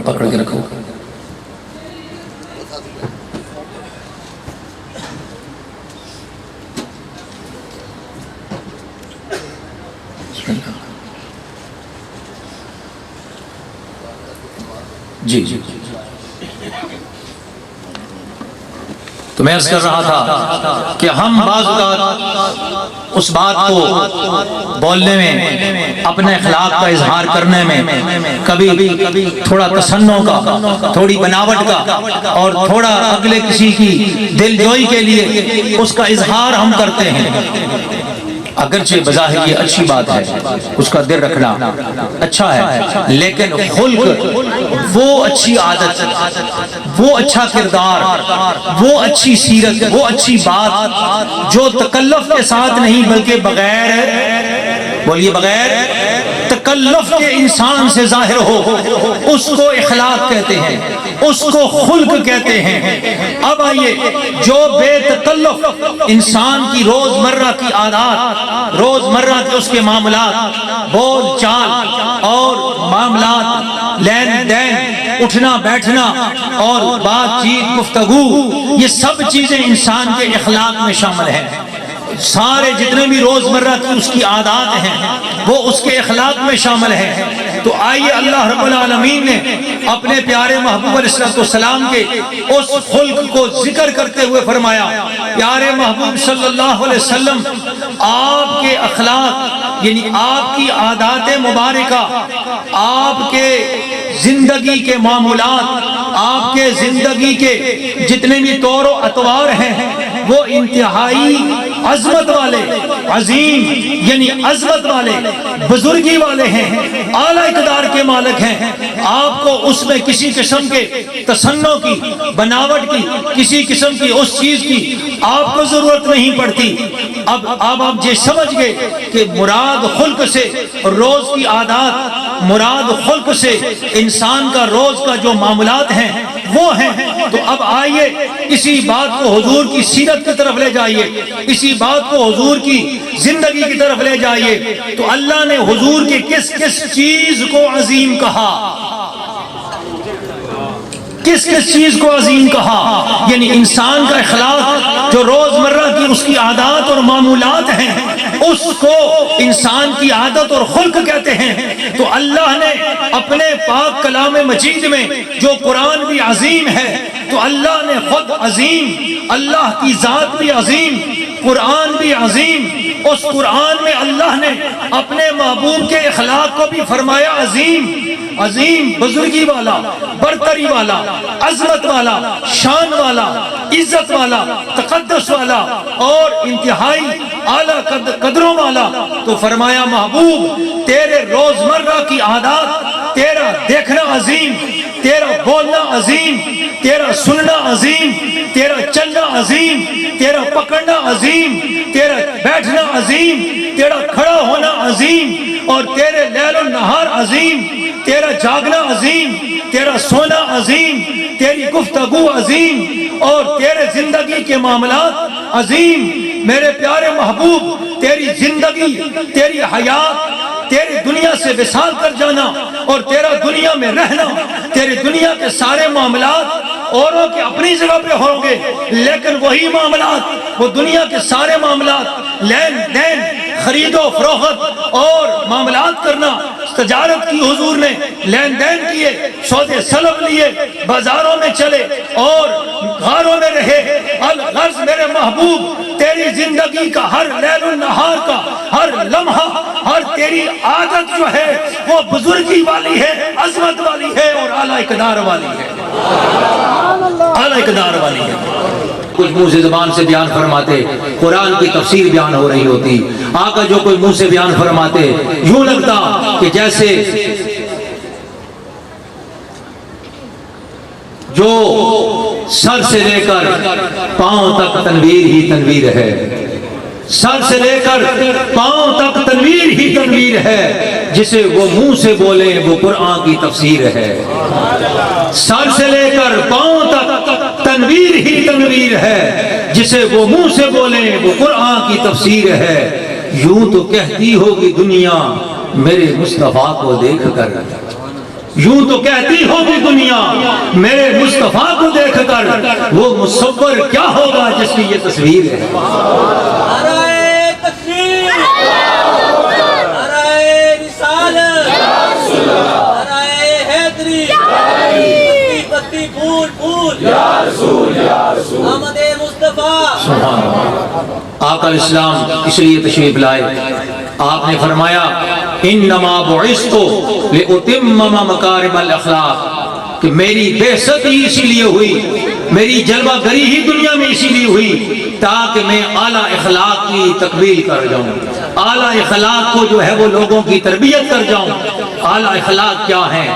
پکڑ کے رکھو. جی تو میں عرض کر رہا تھا کہ ہم بعض اوقات اس بات کو بولنے میں، اپنے اخلاق کا اظہار کرنے میں کبھی تھوڑا تصنع کا، تھوڑی بناوٹ کا، اور تھوڑا اگلے کسی کی دل جوئی کے لیے اس کا اظہار ہم کرتے ہیں. اگرچہ بظاہر یہ اچھی بات ہے، اس کا دل رکھنا اچھا ہے، لیکن خلق، وہ اچھی عادت، وہ اچھا کردار، وہ اچھی سیرت، وہ اچھی بات جو تکلف کے ساتھ نہیں بلکہ بغیر تکلف کے انسان سے ظاہر ہو، اس کو اخلاق کہتے ہیں، اس کو خلق کہتے ہیں. اب آئیے، جو بے تکلف انسان کی روزمرہ کی عادات، روزمرہ کے اس کے معاملات، بول چال اور معاملات، لین دین، اٹھنا بیٹھنا اور بات چیت، گفتگو، یہ سب چیزیں انسان کے اخلاق میں شامل ہیں. سارے جتنے بھی روزمرہ کی اس کی عادات ہیں وہ اس کے اخلاق میں شامل ہیں. تو آئیے اللہ رب العالمین نے اپنے پیارے محبوب علیہ السلام کے اس خلق کو ذکر کرتے ہوئے فرمایا، پیارے محبوب صلی اللہ علیہ وسلم، آپ کے اخلاق یعنی آپ کی عادات مبارکہ، آپ کے زندگی کے معمولات، آپ کے زندگی کے جتنے بھی طور و اطوار ہیں وہ انتہائی عظمت والے، عظیم یعنی عظمت والے، بزرگی والے ہیں، اعلیٰ اقدار کے مالک ہیں. آپ کو اس میں کسی قسم کے تصنع کی، بناوٹ کی، کسی قسم کی اس چیز کی آپ کو ضرورت نہیں پڑتی. اب آپ یہ سمجھ گئے کہ مراد خلق سے روز کی عادات، مراد خلق سے انسان کا روز کا جو معاملات ہیں وہ ہیں. تو اب آئیے اسی بات کو حضور کی سیرت کی طرف لے جائیے، اسی بات کو حضور کی زندگی کی طرف لے جائیے. تو اللہ نے حضور کی کس کس چیز کو عظیم کہا، کس کس چیز کو عظیم کہا؟ یعنی انسان کا اخلاق جو روزمرہ کی اس کی عادات اور معمولات ہیں اس کو انسان کی عادت اور خلق کہتے ہیں. تو اللہ نے اپنے پاک کلام مجید میں جو قرآن بھی عظیم ہے تو اللہ نے خود عظیم، اللہ کی ذات بھی عظیم، قرآن بھی عظیم. اس قرآن میں اللہ نے اپنے محبوب کے اخلاق کو بھی فرمایا عظیم، عظیم، بزرگی والا، برتری والا، عظمت والا، شان والا، عزت والا، تقدس والا اور انتہائی اعلیٰ قدروں والا. تو فرمایا محبوب تیرے روزمرہ کی عادات، تیرا دیکھنا عظیم، تیرا بولنا عظیم، تیرا سننا عظیم، تیرا چلنا عظیم، تیرا پکڑنا عظیم، تیرا بیٹھنا عظیم، تیرا کھڑا ہونا عظیم، اور تیرے لیل و نہار عظیم، تیرا جاگنا عظیم، تیرا سونا عظیم، تیری گفتگو عظیم، اور تیرے زندگی کے معاملات عظیم. میرے پیارے محبوب تیری زندگی، تیری حیات، تیری دنیا سے وصال کر جانا اور تیرا دنیا میں رہنا، تیرے دنیا کے سارے معاملات اوروں کے اپنی جگہ پہ ہوں گے لیکن وہی معاملات، وہ دنیا کے سارے معاملات، لین دین، خرید و فروخت اور معاملات کرنا، تجارت کی حضور نے، لین دین کیے، سودے سلب لیے، بازاروں میں چلے اور غاروں میں رہے. الغرض میرے محبوب تیری زندگی کا ہر لیل و نہار کا ہر لمحہ، ہر تیری عادت جو ہے وہ بزرگی والی ہے، عظمت والی ہے اور اعلیٰ اقدار والی ہے، اعلیٰ اقدار والی ہے. کچھ منہ سے زبان سے بیان فرماتے، قرآن کی تفسیر بیان ہو رہی ہوتی، آقا جو کوئی منہ سے بیان فرماتے یوں لگتا کہ جیسے جو سر سے لے کر پاؤں تک تنویر ہی تنویر ہے، سر سے لے کر پاؤں تک تنویر ہی تنویر ہے، جسے وہ منہ سے بولے وہ قرآن کی تفسیر ہے. سر سے لے کر پاؤں تنویر ہی تنویر ہے، جسے وہ منہ سے بولے وہ قرآن کی تفسیر ہے۔ یوں تو کہتی ہوگی دنیا میرے مصطفیٰ کو دیکھ کر، یوں تو کہتی ہوگی دنیا میرے مصطفیٰ کو دیکھ کر، وہ مصور کیا ہوگا جس کی یہ تصویر ہے۔ نعرہ تکبیر، نعرہ رسالت، نعرہ حیدری، بتی پھول پھول، یا رسول احمد مصطفیٰ۔ آقا الاسلام اس لیے تشریف لائے، آپ نے فرمایا انما بعثت لاتمم مکارم الاخلاق، کہ میری بعثت ہی اسی لیے ہوئی، میری جلوہ گری ہی دنیا میں اسی لیے ہوئی تاکہ میں اعلیٰ اخلاق کی تکمیل کر جاؤں، اعلیٰ اخلاق کو جو ہے وہ لوگوں کی تربیت کر جاؤں۔ اعلیٰ اخلاق کیا ہے،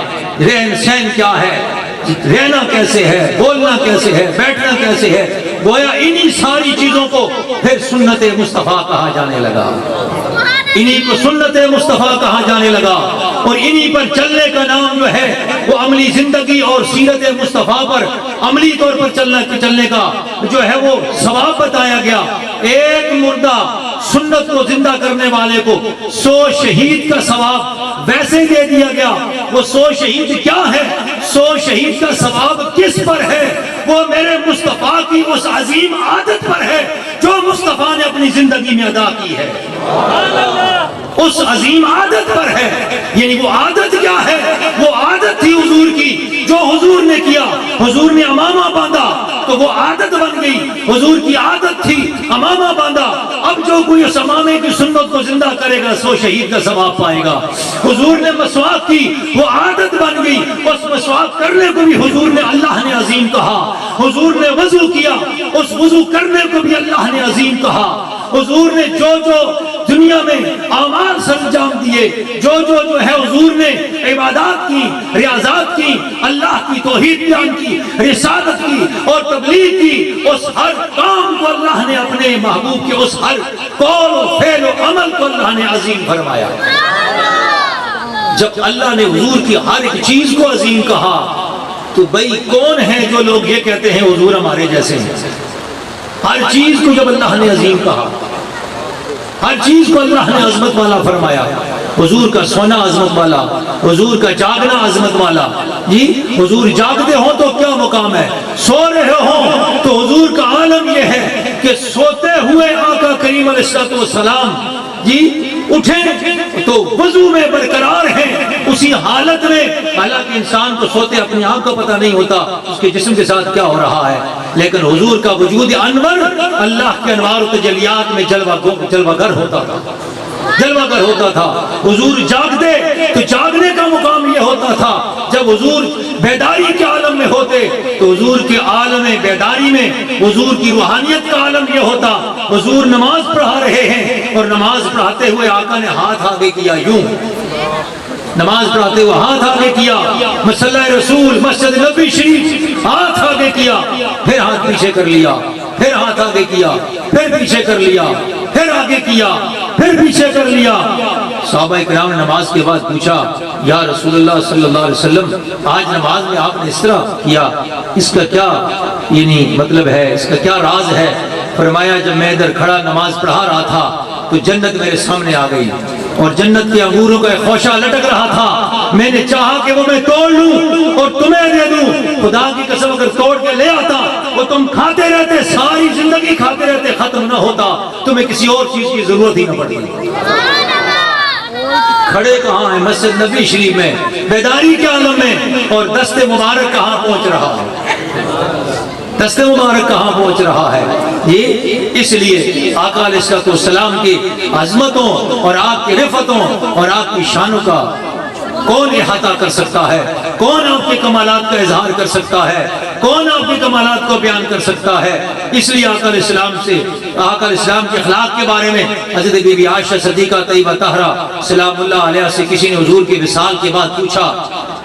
رہن سہن کیا ہے، رہنا کیسے ہے، بولنا کیسے ہے، بیٹھنا کیسے ہے، گویا انہی ساری چیزوں کو پھر سنت مصطفیٰ کہا جانے لگا، انہی کو سنت مصطفیٰ کہا جانے لگا، اور انہی پر چلنے کا نام جو ہے وہ عملی زندگی اور سیرت مصطفیٰ پر عملی طور پر چلنے کا جو ہے وہ ثواب بتایا گیا۔ ایک مردہ سنت کو زندہ کرنے والے کو 100 شہید کا ثواب ویسے دے دیا گیا۔ وہ 100 شہید کیا ہے، 100 شہید کا ثواب کس پر ہے؟ وہ میرے مصطفیٰ کی اس عظیم عادت پر ہے جو مصطفیٰ نے اپنی زندگی میں ادا کی ہے، اس عظیم عادت پر ہے۔ یعنی وہ عادت کیا ہے؟ وہ عادت تھی حضور کی، جو حضور نے کیا، حضور نے امامہ باندھا تو وہ عادت بن گئی، حضور کی عادت تھی امامہ باندھا۔ اب جو کوئی اس امامے کی سنت کو زندہ کرے گا 100 شہید کا ثواب پائے گا۔ حضور نے مسواک کی، وہ عادت بن گئی، اس مسواک کرنے کو بھی حضور نے اللہ نے عظیم کہا۔ حضور نے وضو کیا، اس وضو کرنے کو بھی اللہ نے عظیم کہا۔ حضور نے جو دنیا میں اعمال سرانجام دیے، جو ہے حضور نے عبادات کی، ریاضات کی، اللہ کی توحید بیان کی، رسالت کی اور تبلیغ کی، اس ہر کام کو اللہ نے اپنے محبوب کے اس ہر قول و فعل و عمل کو اللہ نے عظیم فرمایا۔ جب اللہ نے حضور کی ہر ایک چیز کو عظیم کہا تو بھئی کون ہے جو لوگ یہ کہتے ہیں حضور ہمارے جیسے ہیں؟ ہر چیز کو جب اللہ نے عظیم کہا، ہر چیز کو اللہ نے عظمت والا فرمایا، حضور کا سونا عظمت والا، حضور کا جاگنا عظمت والا۔ جی حضور جاگتے ہوں تو کیا مقام ہے، سو رہے ہوں تو حضور کا عالم یہ ہے کہ سوتے ہوئے آقا کریم علیہ السلام جی اٹھیں تو وضو میں برقرار ہیں اسی حالت میں۔ حالانکہ انسان کو سوتے اپنی آنکھ کو پتہ نہیں ہوتا اس کے جسم کے ساتھ کیا ہو رہا ہے، لیکن حضور کا وجود انور اللہ کے انوار و تجلیات میں جلوہ گر ہوتا تھا، جلوہ گر ہوتا تھا۔ حضور جاگتے تو جاگنے کا مقام یہ ہوتا تھا، جب حضور بیداری کے عالم میں ہوتے تو حضور کے عالم بیداری میں حضور کی روحانیت کا عالم یہ ہوتا۔ حضور نماز پڑھا رہے ہیں اور نماز پڑھاتے ہوئے آقا نے ہاتھ آگے کیا، یوں نماز پڑھاتے ہوئے ہاتھ آگے کیا، مصلی رسول مسجد نبی شریف ہاتھ آگے کیا، پھر ہاتھ پیچھے کر لیا، پھر ہاتھ آگے کیا، پھر پیچھے کر لیا، پھر آگے کیا، پھر پیچھے کر لیا۔ صحابہ کرام نے نماز کے بعد پوچھا یا رسول اللہ صلی اللہ علیہ وسلم آج نماز میں آپ نے اس طرح کیا، اس کا کیا یعنی مطلب ہے، اس کا کیا راز ہے؟ فرمایا جب میں ادھر کھڑا نماز پڑھا رہا تھا تو جنت میرے سامنے آ گئی اور جنت کے انگوروں کا ایک خوشہ لٹک رہا تھا، میں نے چاہا کہ وہ میں توڑ لوں اور تمہیں دے دوں، خدا کی قسم اگر توڑ کے لے آتا وہ تم کھاتے رہتے، ساری زندگی کھاتے رہتے، ختم نہ ہوتا، تمہیں کسی اور چیز کی ضرورت ہی نہ پڑتی۔ کھڑے کہاں ہیں؟ مسجد نبی شریف میں بیداری کے عالم میں، اور دست مبارک کہاں پہنچ رہا ہے، دست مبارک کہاں پہنچ رہا ہے؟ یہ اس لیے آقا علیہ السلام کی عظمتوں اور آپ کی رفتوں اور آپ کی شانوں کا کون احاطہ کر سکتا ہے؟ کون آپ کے کمالات کا اظہار کر سکتا ہے؟ کون آپ کے کمالات کو بیان کر سکتا ہے؟ اس لیے آقا علیہ السلام کے اخلاق کے بارے میں حضرت بی بی عائشہ صدیقہ طیبہ طاہرہ سلام اللہ علیہ سے کسی نے حضور کے وصال کے بعد پوچھا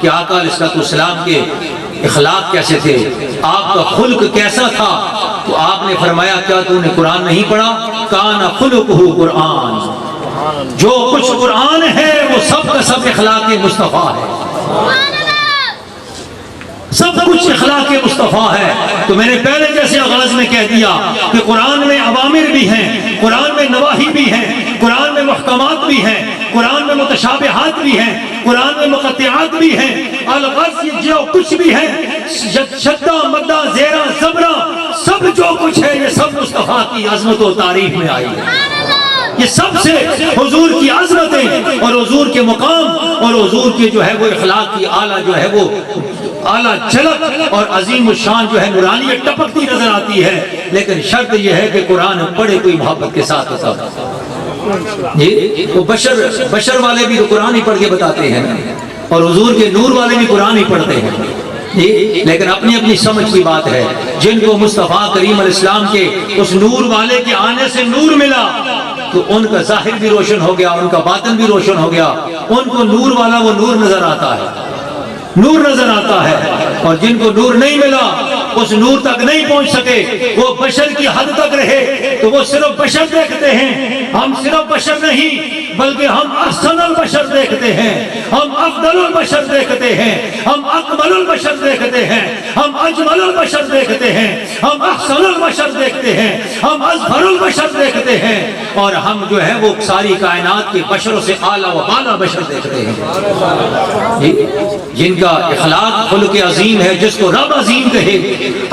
کہ آقا علیہ السلام کے اخلاق کیسے تھے، آپ کا خلق کیسا تھا؟ تو آپ نے فرمایا کیا تو نے قرآن نہیں پڑھا؟ کان خلقہ قرآن، جو کچھ قرآن ہے وہ سب کا سب اخلاق مصطفیٰ ہے، سب کچھ اخلاق مصطفیٰ ہے۔ تو میں نے پہلے جیسے آغاز میں کہہ دیا کہ قرآن میں اوامر بھی ہیں، قرآن میں نواہی بھی ہیں، قرآن میں محکمات بھی ہیں، قرآن میں متشابہات بھی ہیں، قرآن میں مقطعات بھی ہیں، الغرض جو کچھ بھی ہے، شدہ مدہ زیرہ زبرہ سب جو کچھ ہے یہ سب مصطفیٰ کی عظمت و تعریف میں آئی ہے۔ یہ سب سے حضور کی عظمتیں اور حضور کے مقام اور حضور کے جو ہے وہ اخلاق کی اعلیٰ جو ہے وہ اعلیٰ جھلک اور عظیم الشان جو ہے نورانیت ٹپکتی نظر آتی ہے، لیکن شرط یہ ہے کہ قرآن پڑھے کوئی محبت کے ساتھ ہوتا ہے۔ وہ بشر والے بھی تو قرآن ہی پڑھ کے بتاتے ہیں اور حضور کے نور والے بھی قرآن ہی پڑھتے ہیں، لیکن اپنی اپنی سمجھ کی بات ہے۔ جن کو مصطفیٰ کریم علیہ السلام کے اس نور والے کے آنے سے نور ملا تو ان کا ظاہر بھی روشن ہو گیا، ان کا باطن بھی روشن ہو گیا، ان کو نور والا وہ نور نظر آتا ہے، نور نظر آتا ہے۔ اور جن کو نور نہیں ملا، اس نور تک نہیں پہنچ سکے، وہ بشر کی حد تک رہے تو وہ صرف بشر دیکھتے ہیں۔ ہم صرف بشر نہیں بلکہ ہم احسن البشر دیکھتے ہیں، ہم افضل البشر دیکھتے ہیں، ہم اکمل البشر دیکھتے ہیں، ہم اجمل البشر دیکھتے ہیں، ہم احسن البشر دیکھتے ہیں، ہم اظہر البشر دیکھتے ہیں، اور ہم جو ہے وہ ساری کائنات کے بشروں سے اعلیٰ و بالا بشر دیکھتے ہیں، جن کا اخلاق خلق عظیم ہے، جس کو رب عظیم کہے،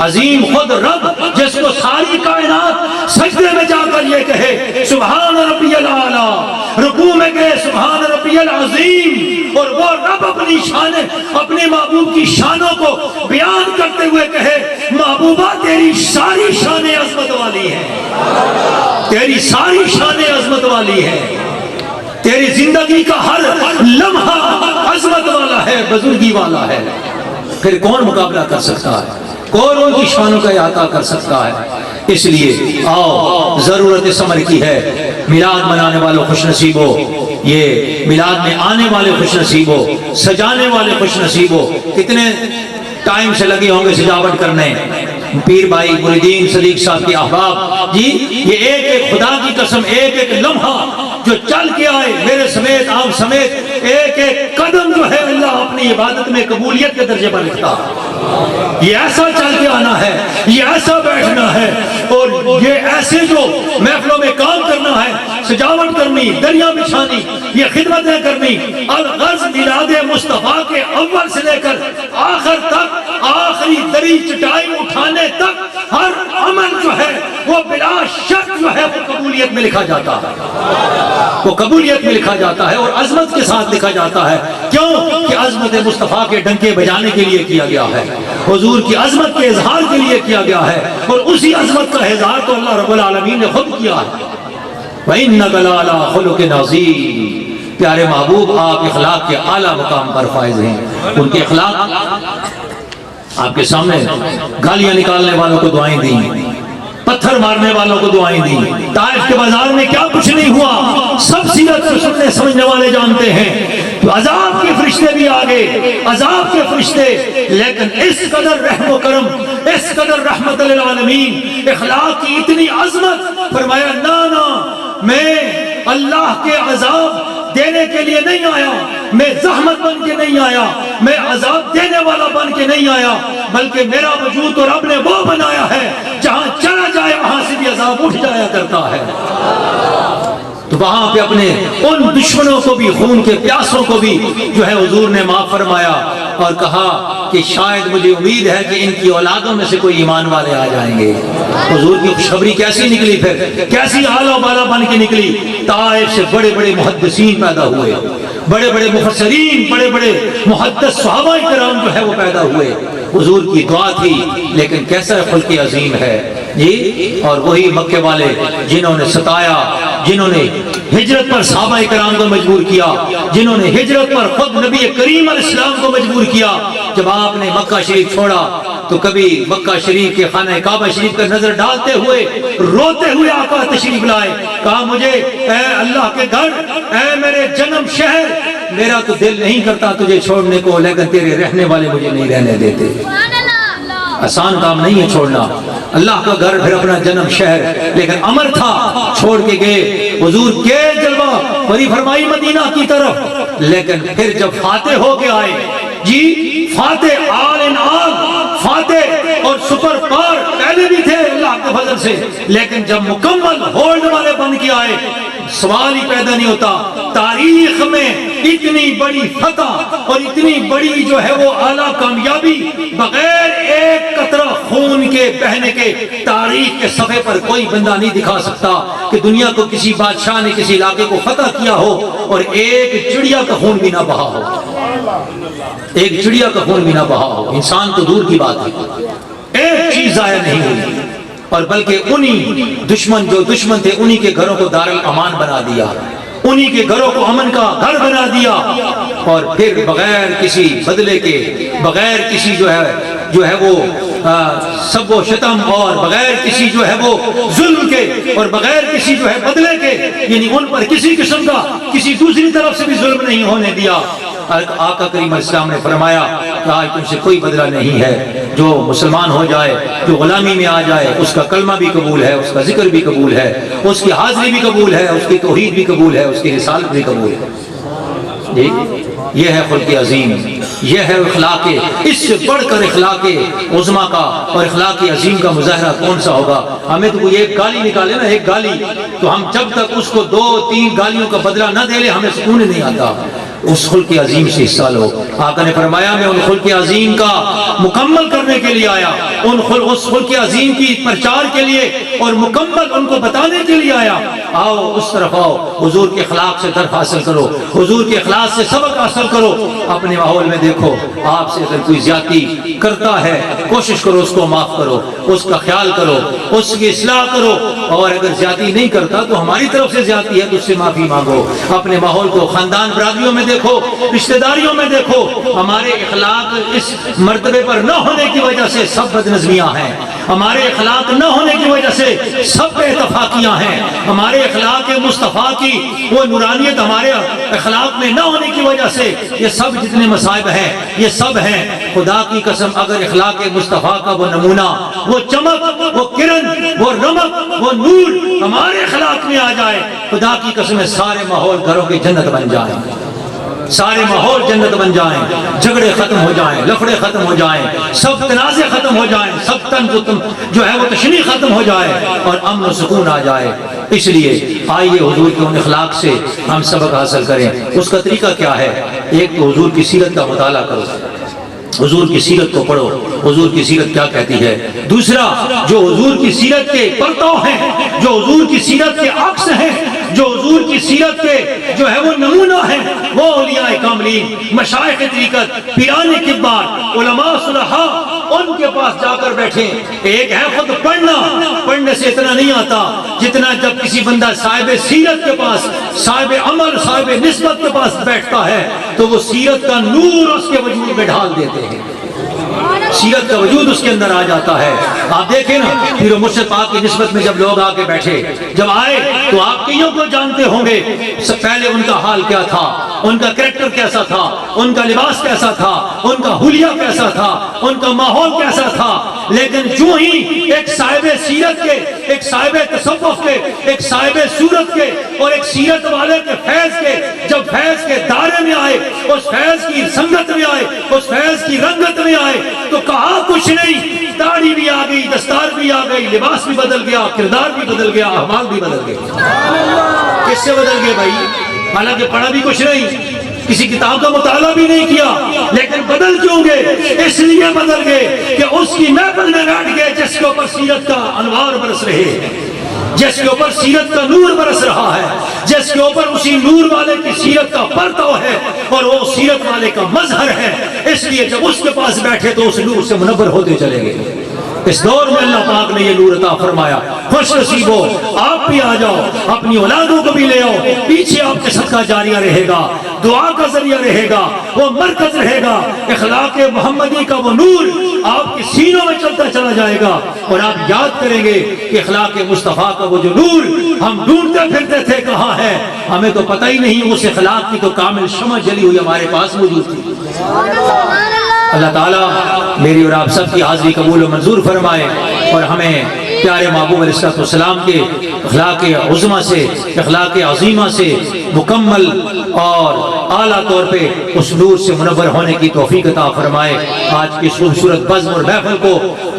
عظیم خود رب، جس کو ساری کائنات سجدے میں جا کر یہ کہے سبحان ربی الاعلیٰ، رکوع میں کہے سبحان ربی العظیم، اور وہ رب اپنی شان اپنے محبوب کی شانوں کو بیان کرتے ہوئے کہے محبوبہ تیری ساری شان عظمت والی ہے، تیری ساری شان عظمت والی ہے، تیری زندگی کا ہر لمحہ عظمت والا ہے، بزرگی والا ہے۔ پھر کون مقابلہ کر سکتا ہے؟ کون ان کی شانوں کا احاطہ کر سکتا ہے؟ اس لیے آؤ، ضرورت اس عمر کی ہے، میلاد منانے والوں خوش نصیب ہو، یہ میلاد میں آنے والے خوش نصیب ہو، سجانے والے خوش نصیب ہو۔ کتنے ٹائم سے لگے ہوں گے سجاوٹ کرنے، پیر بھائی مریدین صدیق صاحب کے احباب جی، یہ ایک ایک خدا کی قسم ایک ایک لمحہ جو چل کے آئے، میرے سمیت آپ سمیت ایک ایک قدم جو ہے اللہ اپنی عبادت میں قبولیت کے درجے پر رکھتا ہے۔ یہ ایسا چل کے آنا ہے، یہ ایسا بیٹھنا ہے، اور یہ ایسے جو محفلوں میں کام کرنا ہے، سجاوٹ کرنی، دریا بچھانی، یہ خدمتیں کرنی، الغرض میلاد مصطفیٰ کے اول سے لے کر آخر تک، آخری دری چٹائی اٹھانے تک ہر عمل جو ہے وہ بلا شک جو ہے وہ قبولیت میں لکھا جاتا ہے، وہ قبولیت میں لکھا جاتا ہے اور عظمت کے ساتھ لکھا جاتا ہے۔ کیوں کہ عظمت مصطفیٰ کے ڈنکے بجانے کے لیے کیا گیا ہے، حضور کی عظمت کے اظہار کے لیے کیا گیا ہے، اور اسی عظمت کا اظہار تو اللہ رب العالمین نے خود کیا ہے۔ وَإِنَّكَ لَعَلَىٰ خُلُقٍ عَظِيمٍ، پیارے محبوب آپ اخلاق کے اعلیٰ مقام پر فائز ہیں۔ ان کے اخلاق آپ کے سامنے، گالیاں نکالنے والوں کو دعائیں دیں، پتھر مارنے والوں کو دعائیں دیں، طائف کے بازار میں کیا کچھ نہیں ہوا، سب سیرت کو سننے سمجھنے والے جانتے ہیں۔ تو عذاب کے فرشتے بھی آگے، عذاب کے فرشتے، لیکن اس قدر رحم و کرم، اس قدر رحمت للعالمین، اخلاق کی اتنی عظمت، فرمایا نا میں اللہ کے عذاب دینے کے لیے نہیں آیا، میں زحمت بن کے نہیں آیا، میں عذاب دینے والا بن کے نہیں آیا، بلکہ میرا وجود تو رب نے وہ بنایا ہے جہاں چلا جائے وہاں سے بھی عذاب اٹھ جایا کرتا ہے۔ تو وہاں پہ اپنے ان دشمنوں کو بھی، خون کے پیاسوں کو بھی جو ہے حضور نے معاف فرمایا اور کہا کہ شاید مجھے امید ہے کہ ان کی اولادوں میں سے کوئی ایمان والے آ جائیں گے۔ حضور کی خوشخبری کیسی نکلی، پھر کیسی اعلیٰ بالا بن کے نکلی۔ طائف سے بڑے بڑے محدثین پیدا ہوئے، بڑے بڑے مفسرین، بڑے بڑے محدث صحابہ کرام جو ہے وہ پیدا ہوئے۔ حضور کی دعا تھی، لیکن کیسا خلق عظیم ہے جی۔ اور وہی مکے والے جنہوں نے ستایا، جنہوں نے ہجرت پر صحابہ کرام کو مجبور کیا، جنہوں نے ہجرت پر خود نبی کریم علیہ السلام کو مجبور کیا۔ جب آپ نے مکہ شریف چھوڑا تو کبھی مکہ شریف کے خانہ کعبہ شریف پر نظر ڈالتے ہوئے، روتے ہوئے آقا تشریف لائے، کہا مجھے اے اللہ کے گھر، اے میرے جنم شہر، میرا تو دل نہیں کرتا تجھے چھوڑنے کو، لیکن تیرے رہنے والے مجھے نہیں رہنے دیتے۔ آسان کام نہیں ہے چھوڑنا اللہ کا گھر، پھر اپنا جنم شہر، لیکن امر تھا، چھوڑ کے گئے۔ حضور کے جلوہ بری فرمائی مدینہ کی طرف، لیکن پھر جب فاتح ہو کے آئے جی، فاتح آل ان آل، فاتح اور سپر پاور پہلے بھی تھے اللہ کے فضل سے، لیکن جب مکمل ہولڈ والے بن کے آئے سوال ہی پیدا نہیں ہوتا۔ تاریخ میں اتنی بڑی فتح اور اتنی بڑی جو ہے وہ اعلیٰ کامیابی بغیر ایک قطرہ خون کے بہنے کے تاریخ کے صفحے پر کوئی بندہ نہیں دکھا سکتا کہ دنیا کو کسی بادشاہ نے کسی علاقے کو فتح کیا ہو اور ایک چڑیا کا خون بھی نہ بہا ہو، ایک چڑیا کا خون بھی نہ بہا ہو۔ انسان تو دور کی بات ہے، ایک چیز ضائع نہیں ہوئی، اور بلکہ انہی دشمن جو دشمن تھے انہی کے گھروں کو دارالامان بنا دیا، انہی کے گھروں کو امن کا گھر بنا دیا، اور پھر بغیر کسی بدلے کے، بغیر کسی جو ہے وہ سب و شتم، اور بغیر کسی جو ہے وہ ظلم کے، اور بغیر کسی جو ہے بدلے کے، یعنی ان پر کسی قسم کا کسی دوسری طرف سے بھی ظلم نہیں ہونے دیا۔ آقا کریم علیہ السلام نے فرمایا کہ آج تم سے کوئی بدلہ نہیں ہے، جو مسلمان ہو جائے، جو غلامی میں آ جائے، اس کا کلمہ بھی قبول ہے، اس کا ذکر بھی قبول ہے، اس کی حاضری بھی قبول ہے، اس کی توحید بھی قبول ہے، اس کی رسالت بھی قبول ہے۔ جی یہ ہے خلق عظیم، یہ ہے اخلاق، اس سے بڑھ کر اخلاق عظما کا اور اخلاق عظیم کا مظاہرہ کون سا ہوگا؟ ہمیں تو کوئی ایک گالی نکالے نا، ایک گالی، تو ہم جب تک اس کو 2-3 گالیوں کا بدلہ نہ دے لے ہمیں سکون نہیں آتا۔ اس خلق عظیم سے حصہ لو۔ آقا نے فرمایا میں ان خلق عظیم کا مکمل کرنے کے لیے آیا، اس خلق عظیم کی پرچار کے لیے اور مکمل ان کو بتانے کے لیے آیا۔ آؤ اس طرف آؤ، حضور کے اخلاق سے درس حاصل کرو، حضور کے اخلاق سے سبق حاصل کرو۔ اپنے ماحول میں دیکھو آپ سے اگر کوئی زیادتی کرتا ہے کوشش کرو اس کو معاف کرو، اس کا خیال کرو، اس کی اصلاح کرو، اور اگر زیادتی نہیں کرتا تو ہماری طرف سے زیادتی ہے تو اس سے معافی مانگو۔ اپنے ماحول کو خاندان برادریوں میں دیکھو، رشتہ داریوں میں دیکھو، ہمارے اخلاق اس مرتبے پر نہ ہونے کی وجہ سے سب بدنظمیاں ہیں، ہمارے اخلاق نہ ہونے کی وجہ سے سب بے اتفاقیاں ہیں، ہمارے اخلاق مصطفیٰ کی وہ نورانیت ہمارے اخلاق میں نہ ہونے کی وجہ سے یہ سب جتنے مصائب ہیں یہ سب ہیں۔ خدا کی قسم اگر اخلاق مصطفیٰ کا وہ نمونہ، وہ چمک، وہ کرن، وہ رمق، وہ نور ہمارے اخلاق میں آ جائے، خدا کی قسم سارے ماحول گھروں کی جنت بن جائیں، سارے ماحول جنت بن جائیں، جھگڑے ختم ہو جائیں، لفڑے ختم ہو جائیں، سب تنازع ختم ہو جائیں، سب جو ہے وہ تشنیع ختم ہو جائے اور امن و سکون آ جائے۔ اس لیے آئیے حضور کے ان اخلاق سے ہم سبق حاصل کریں۔ اس کا طریقہ کیا ہے؟ ایک تو حضور کی سیرت کا مطالعہ کرو، حضور کی سیرت کو پڑھو، حضور کی سیرت کیا کہتی ہے۔ دوسرا، جو حضور کی سیرت کے پرتو ہیں، جو حضور کی سیرت کے عکس ہیں، جو حضور کی سیرت کے جو ہے وہ نمونہ ہیں، وہ اولیاء کاملین، مشائخ طریقت، پیران کبار، علماء صلحاء، ان کے پاس جا کر بیٹھیں۔ ایک ہے خود پڑھنا، پڑھنے سے اتنا نہیں آتا جتنا جب کسی بندہ صاحب سیرت کے پاس، صاحب عمل، صاحب نسبت کے پاس بیٹھتا ہے تو وہ سیرت کا نور اس کے وجود میں ڈھال دیتے ہیں، سیرت کا وجود اس کے اندر آ جاتا ہے۔ آپ دیکھیں نا پیر و مرشد پاک کی نسبت میں جب لوگ آ کے بیٹھے، جب آئے تو آپ کئیوں کو جانتے ہوں گے سب پہلے ان کا حال کیا تھا، ان کا کریکٹر کیسا تھا، ان کا لباس کیسا تھا، ان کا حلیہ کیسا تھا، ان کا ماحول کیسا تھا، لیکن جو ہی ایک صاحب سیرت کے، ایک صاحب تصوف کے، ایک صاحب صورت کے اور ایک سیرت والے کے فیض کے جب فیض کے دائرے میں آئے، اس فیض کی سنگت میں آئے، اس فیض کی رنگت میں آئے تو کہا کچھ نہیں، داڑھی بھی آ گئی، دستار بھی آ گئی، لباس بھی بدل گیا، کردار بھی بدل گیا، احوال بھی بدل گئے۔ کس سے بدل گئے بھائی؟ حالانکہ پڑھا بھی کچھ نہیں، کسی کتاب کا مطالعہ بھی نہیں کیا، لیکن بدل کیوں گئے؟ اس لیے بدل گئے کہ اس کی محفل میں بیٹھ گئے جس کے اوپر سیرت کا انوار برس رہے، جس کے اوپر سیرت کا نور برس رہا ہے، جس کے اوپر اسی نور والے کی سیرت کا پرتو ہے اور وہ سیرت والے کا مظہر ہے۔ اس لیے جب اس کے پاس بیٹھے تو اس نور سے منور ہوتے چلے گئے۔ اس دور میں اللہ پاک نے یہ نور عطا فرمایا۔ خوش نصیب ہو، آپ بھی آ جاؤ، اپنی اولادوں کو بھی لے آؤ، پیچھے آپ کے صدقہ جاریہ رہے گا، دعا کا ذریعہ رہے گا، وہ مرکز رہے گا، اخلاق محمدی کا وہ نور آپ کے سینوں میں چلتا چلا جائے گا، اور آپ یاد کریں گے کہ اخلاق مصطفیٰ کا وہ جو نور ہم ڈھونڈتے پھرتے تھے کہاں ہے، ہمیں تو پتہ ہی نہیں، اس اخلاق کی تو کامل شمع جلی ہوئی ہمارے پاس موجود تھی۔ اللہ تعالیٰ میری اور آپ سب کی حاضری قبول و منظور فرمائے اور ہمیں پیارے محبوب علیہ السلام کے اخلاق عظمہ سے، اخلاق عظیمہ سے مکمل اور اعلیٰ طور پہ اس نور سے منور ہونے کی توفیق عطا فرمائے۔ آج کی خوبصورت بزم اور محفل کو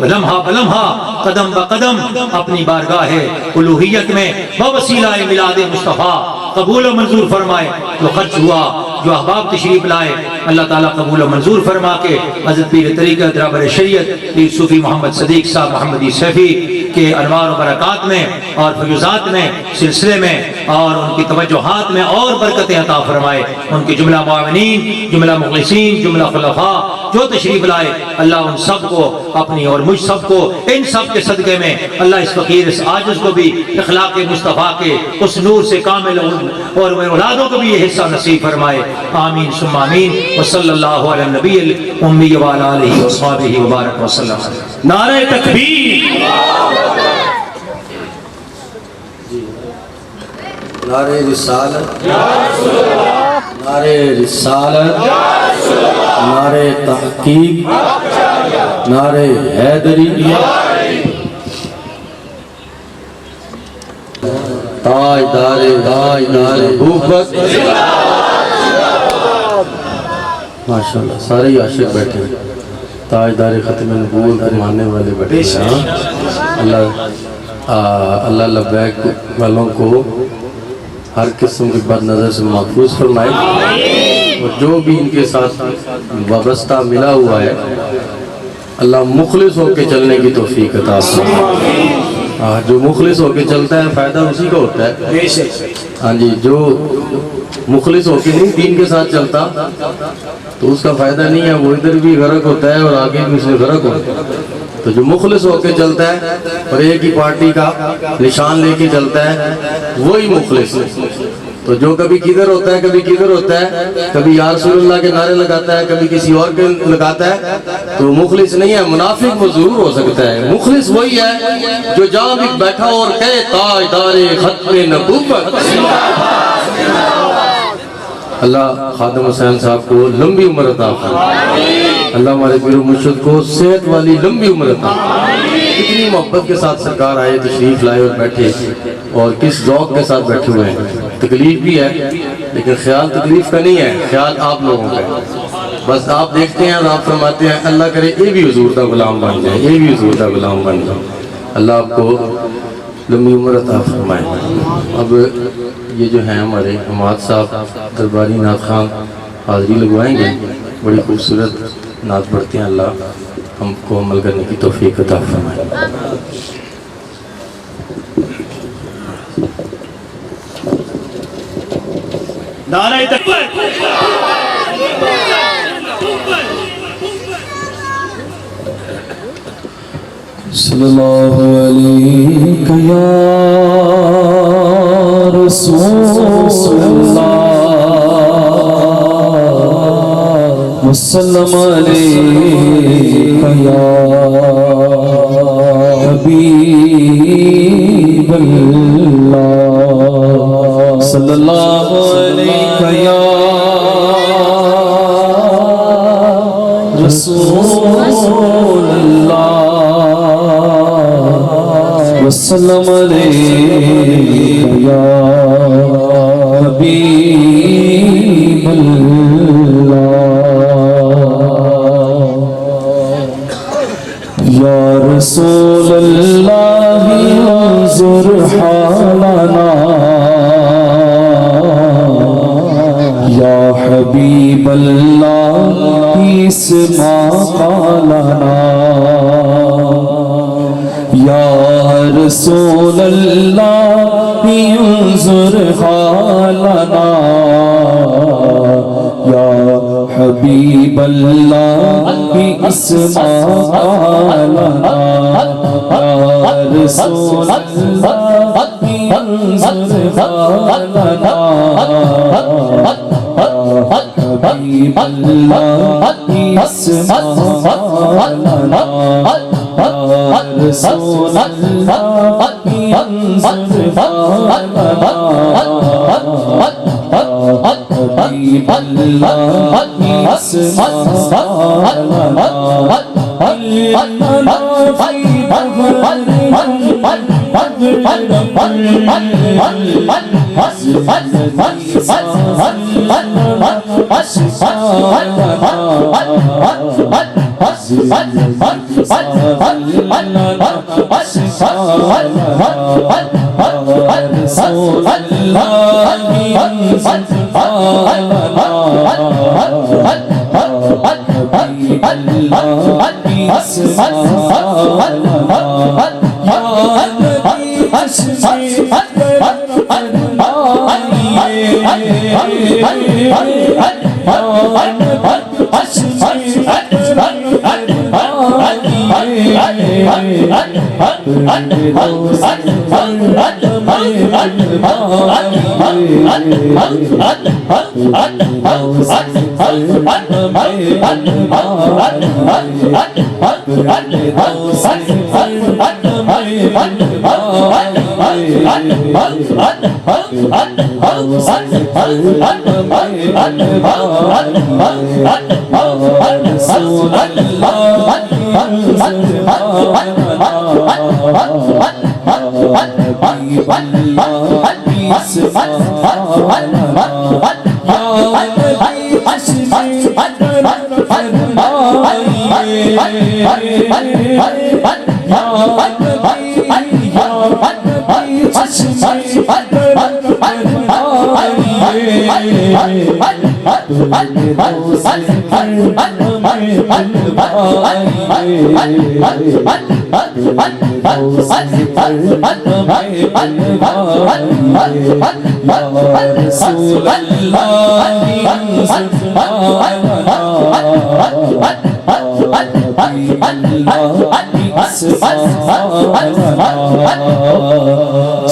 لمحہ بلمحہ قدم بقدم اپنی بارگاہ الوہیت میں بوسیلہ میلاد مصطفیٰ قبول و منظور فرمائے۔ جو خرچ ہوا، جو احباب تشریف لائے، اللہ تعالیٰ قبول و منظور فرما کے حضرت پیر طریقت رہبر شریعت پیر صوفی محمد صدیق صاحب محمدی سیفی کے انوار و برکات میں اور فیوزات میں سلسلے میں اور ان کی توجہات میں اور برکتیں عطا فرمائے۔ ان کے جملہ معاونین، جملہ مخلصین، جملہ خلفاء جو تشریف لائے، اللہ ان سب کو اپنی اور مجھ سب کو ان سب کے صدقے میں اللہ اس فقیر اس عاجز کو بھی اخلاق مصطفیٰ کے اس نور سے کامل اور اولادوں کو بھی یہ حصہ نصیب فرمائے۔ آمین ثم آمین وصلی اللہ علی النبی الامی وعلی آلہ وصحبہ وبارک وسلم۔ نعرہ تکبیر، نعرہ رسالت، نعرہ رسالت، نعرہ تحقیق، نعرہ حیدری، تاجدار نبوت۔ ماشاءاللہ سارے ہی عاشق بیٹھے ہیں، تاجدار ختم نبوت کے ماننے والے بیٹھے ہیں۔ اللہ لبیک والوں کو ہر قسم کی بد نظر سے محفوظ فرمائے، اور جو بھی ان کے ساتھ وابستہ ملا ہوا ہے اللہ مخلص ہو کے چلنے کی توفیق عطا فرمائے۔ جو مخلص ہو کے چلتا ہے فائدہ اسی کا ہوتا ہے۔ ہاں جی، جو مخلص ہو کے نہیں دین کے ساتھ چلتا تو اس کا فائدہ نہیں ہے، وہ ادھر بھی غرق ہوتا ہے اور آگے بھی اس میں غرق ہوتا ہے۔ تو جو مخلص ہو کے چلتا ہے اور ایک ہی پارٹی کا نشان لے کے چلتا ہے وہی مخلص ہے۔ تو جو کبھی کدھر ہوتا ہے کبھی کدھر ہوتا ہے، کبھی یا رسول اللہ کے نعرے لگاتا ہے کبھی کسی اور کے لگاتا ہے، تو مخلص نہیں ہے۔ منافق وہ ضرور ہو سکتا ہے، مخلص وہی ہے جو جہاں بھی بیٹھا اور کہے تاجدار ختم نبوت۔ اللہ خادم حسین صاحب کو لمبی عمر عطا فرمائے، اللہ ہمارے پیر و مرشد کو صحت والی لمبی عمر عطا فرمائے۔ کتنی محبت کے ساتھ سرکار آئے، تشریف لائے اور بیٹھے، اور کس ذوق کے ساتھ بیٹھے ہوئے ہیں۔ تکلیف بھی ہے لیکن خیال تکلیف کا نہیں ہے، خیال آپ لوگوں کا ہے۔ بس آپ دیکھتے ہیں اور آپ فرماتے ہیں اللہ کرے یہ بھی حضور کا غلام بن جائے، یہ بھی حضور کا غلام بن جائے۔ اللہ آپ کو لمبی عمر عطا فرمائے۔ اب یہ جو ہیں ہمارے حماد صاحب درباری نعت خان حاضری لگوائیں گے، بڑی خوبصورت نعت پڑھتے ہیں، اللہ ہم کو عمل کرنے کی توفیق عطا فرمائے۔ نعرہ تکبیر، صلی اللہ علیہ یا رسول اللہ وسلم علیہ یا حبیب اللہ صلی اللہ علیہ یا رسول اللہ وسلم علیہ یا حبیب اللہ یا رسول اللہ انظر حالنا یا حبیب اللہ اسمع قالنا یا رسول اللہ انظر حالنا یا حبیب اللہ اسمع قالنا یا رسول اللہ انظر حالنا حبیب اللہ اسمع قالنا رسول اللہ انظر حالنا حبیب اللہ اسمع قالنا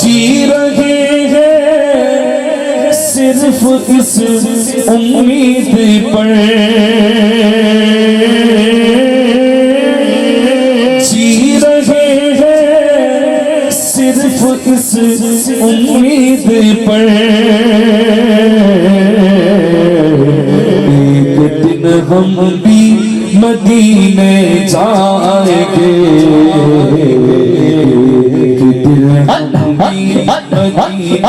جی رہے ہیں صرف اس امید پر، جی رہے ہیں صرف اس امید پر، ایک دن ہم بھی مدینے جائیں گے، ایک دن ہم بھی مدینے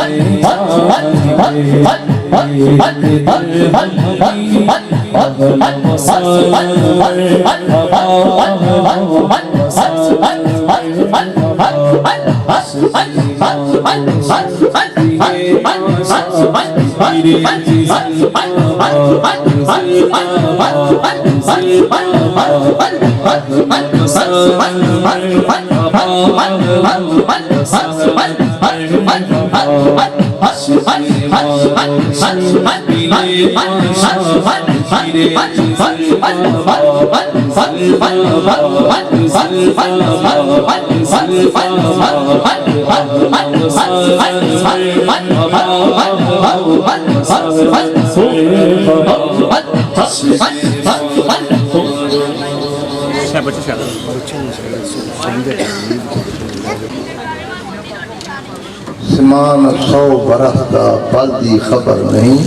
سمان 100 برس کا پلدی خبر نہیں،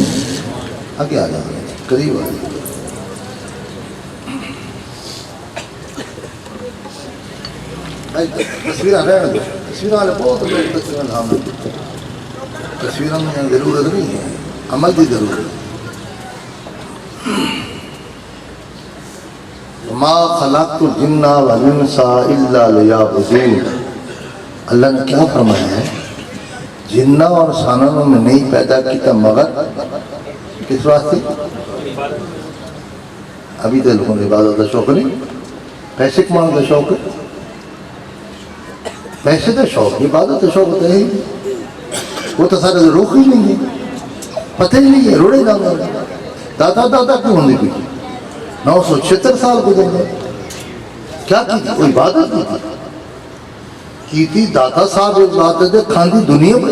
آگے آ جائیں قریب آ جائیں۔ تصویریں رہنے دو، تصویریں والے بہت لوگ تصویریں ہم تصویروں میں ضرورت نہیں ہے، عمل کی ضرورت ہے۔ ما خلقت الجن والانس الا لیعبدون، اللہ نے کیا فرمایا ہے؟ جنہ اور انسانوں میں نہیں پیدا کیتا مگر کس واسطے؟ ابھی تو لوگوں نے عبادت کا شوق نہیں، پیسے کمانے کا شوق ہے، پیسے کا شوق، عبادت کا شوق ہوتا ہے، وہ تو سارے روح ہی نہیں ہے، پتہ ہی نہیں ہے، روڑے جانا ہے۔ دادا دادا کیوں ہونے کی 976 سال گزر گئے، کیا کی تھی؟ کوئی عبادت کی تھی؟ داتا صاحب ایک بات ہے، کھاندی دنیا پہ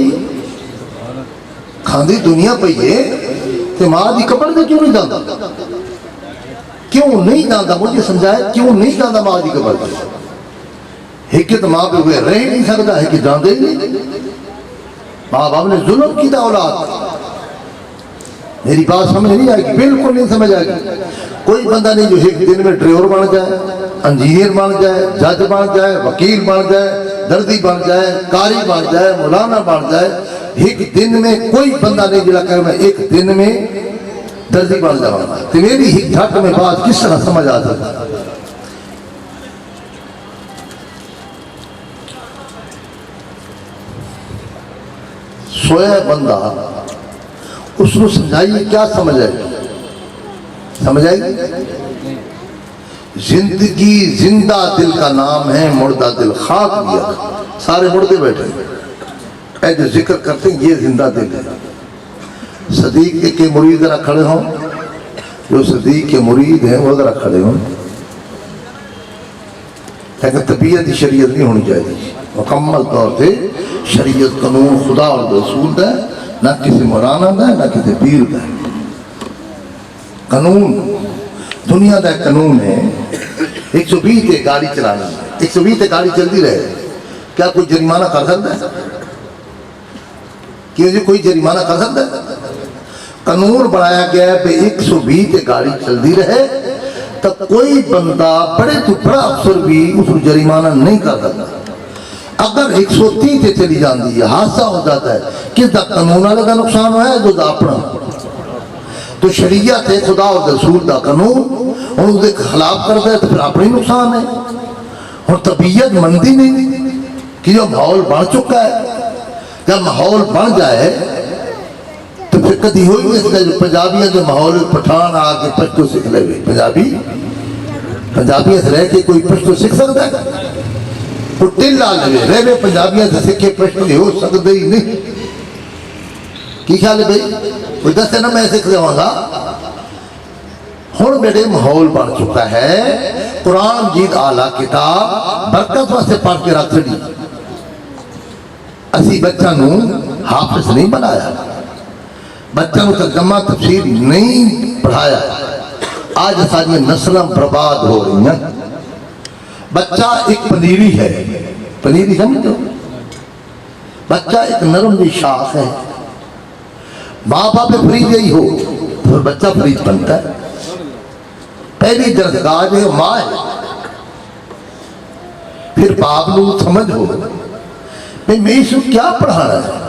کھاندی دنیا پہ تو ماں دی قبر سے کیوں نہیں جانا؟ کیوں نہیں جانا؟ مجھے سمجھائے کیوں نہیں جانا ماں دی قبر سے؟ حکت ماں پہ ہوئے رہ نہیں سکتا ہے کہ جاندے ہی نہیں۔ ماں باپ نے ظلم کی تھا اولاد، میری بات سمجھ نہیں آئے گی، بالکل نہیں سمجھ آئے گی۔ کوئی بندہ نہیں جو ایک دن میں ڈرائیور بن جائے، انجینئر بن جائے، جج بن جائے، وکیل بن جائے، دردی بن جائے، قاری بن جائے، مولانا بن جائے، ایک دن میں کوئی بندہ نہیں جڑا کہ میں ایک دن میں دردی بن جاؤں گا. تو میری ایک جھٹ میں بات کس طرح سمجھ آ سکتا ہے؟ سویا بندہ اس کو سمجھائیے کیا سمجھ آئے گی؟ سمجھ آئے گی؟ زندگی زندہ دل کا نام ہے، مردہ دل خاک دیا. سارے مردے بیٹھے اے جو ذکر کرتے ہیں یہ زندہ دل ہے. صدیق کے مرید ذرا کھڑے ہوں، جو صدیق کے مرید ہیں وہ ذرا کھڑے ہوں. لیکن طبیعت شریعت نہیں ہونی چاہیے، مکمل طور سے شریعت قانون خدا اور رسول کا ہے، نہ کسی مولانا کا ہے نہ کسی پیر کا ہے. قانون دنیا کا قانون ہے 120 تے گاڑی چلانا، 120 تے گاڑی چلتی رہے، کیا کوئی جرمانہ کر سکتا ہے؟ کیوں جی کوئی جرمانہ کر سکتا ہے؟ قانون بنایا گیا ہے کہ 120 تے گاڑی چلتی رہے تو کوئی بندہ بڑے تو بڑا افسر بھی اس کو جرمانہ نہیں کر سکتا. اگر 130 تے چلی جاتی ہے حادثہ ہو جاتا ہے، کس دا قانون والے کا نقصان ہوا ہے؟ جو دا اپنا. تو شریعت ہے خدا اور رسول دا قانون، اور اس کے خلاف کرتا ہے تو پھر اپنی نقصان ہے. اور طبیعت مندی نہیں کہ جو ماحول بن چکا ہے، جب ماحول بن جائے تو پھر کدی ہوئی نہیں سکتا. جو پنجابیاں جو ماحول پٹھان آ کے پشتو سکھ لے گئے، پنجابیاں سے رہ کے کوئی پشتو سکھ سکتا ہے؟ وہ ٹل آ لے رہے میں پنجابیاں سے سکھے پشتو ہو سکتے ہی نہیں. کی خیال ہے بھائی؟ کوئی دسے نا میں سکھ جاؤں گا. ہوں میرے ماحول بن چکا ہے، قرآن جیت آلہ کتاب برکت واسطے پڑھ کے رکھ چڑی. اسی بچہ نو حافظ نہیں بنایا، بچہ نو ترجمہ تفسیر نہیں پڑھایا. آج ساری نسلیں برباد ہو رہی ہیں. بچہ ایک پنیری ہے، پنیری سمجھو، بچہ ایک نرم دی شاخ ہے. ماں باپ فریج ہی ہو تو بچہ فریج بنتا ہے. پہلی درجگاہ جو ہے ماں ہے، پھر باپ لوگ سمجھ ہو میں اس کو کیا پڑھانا ہے،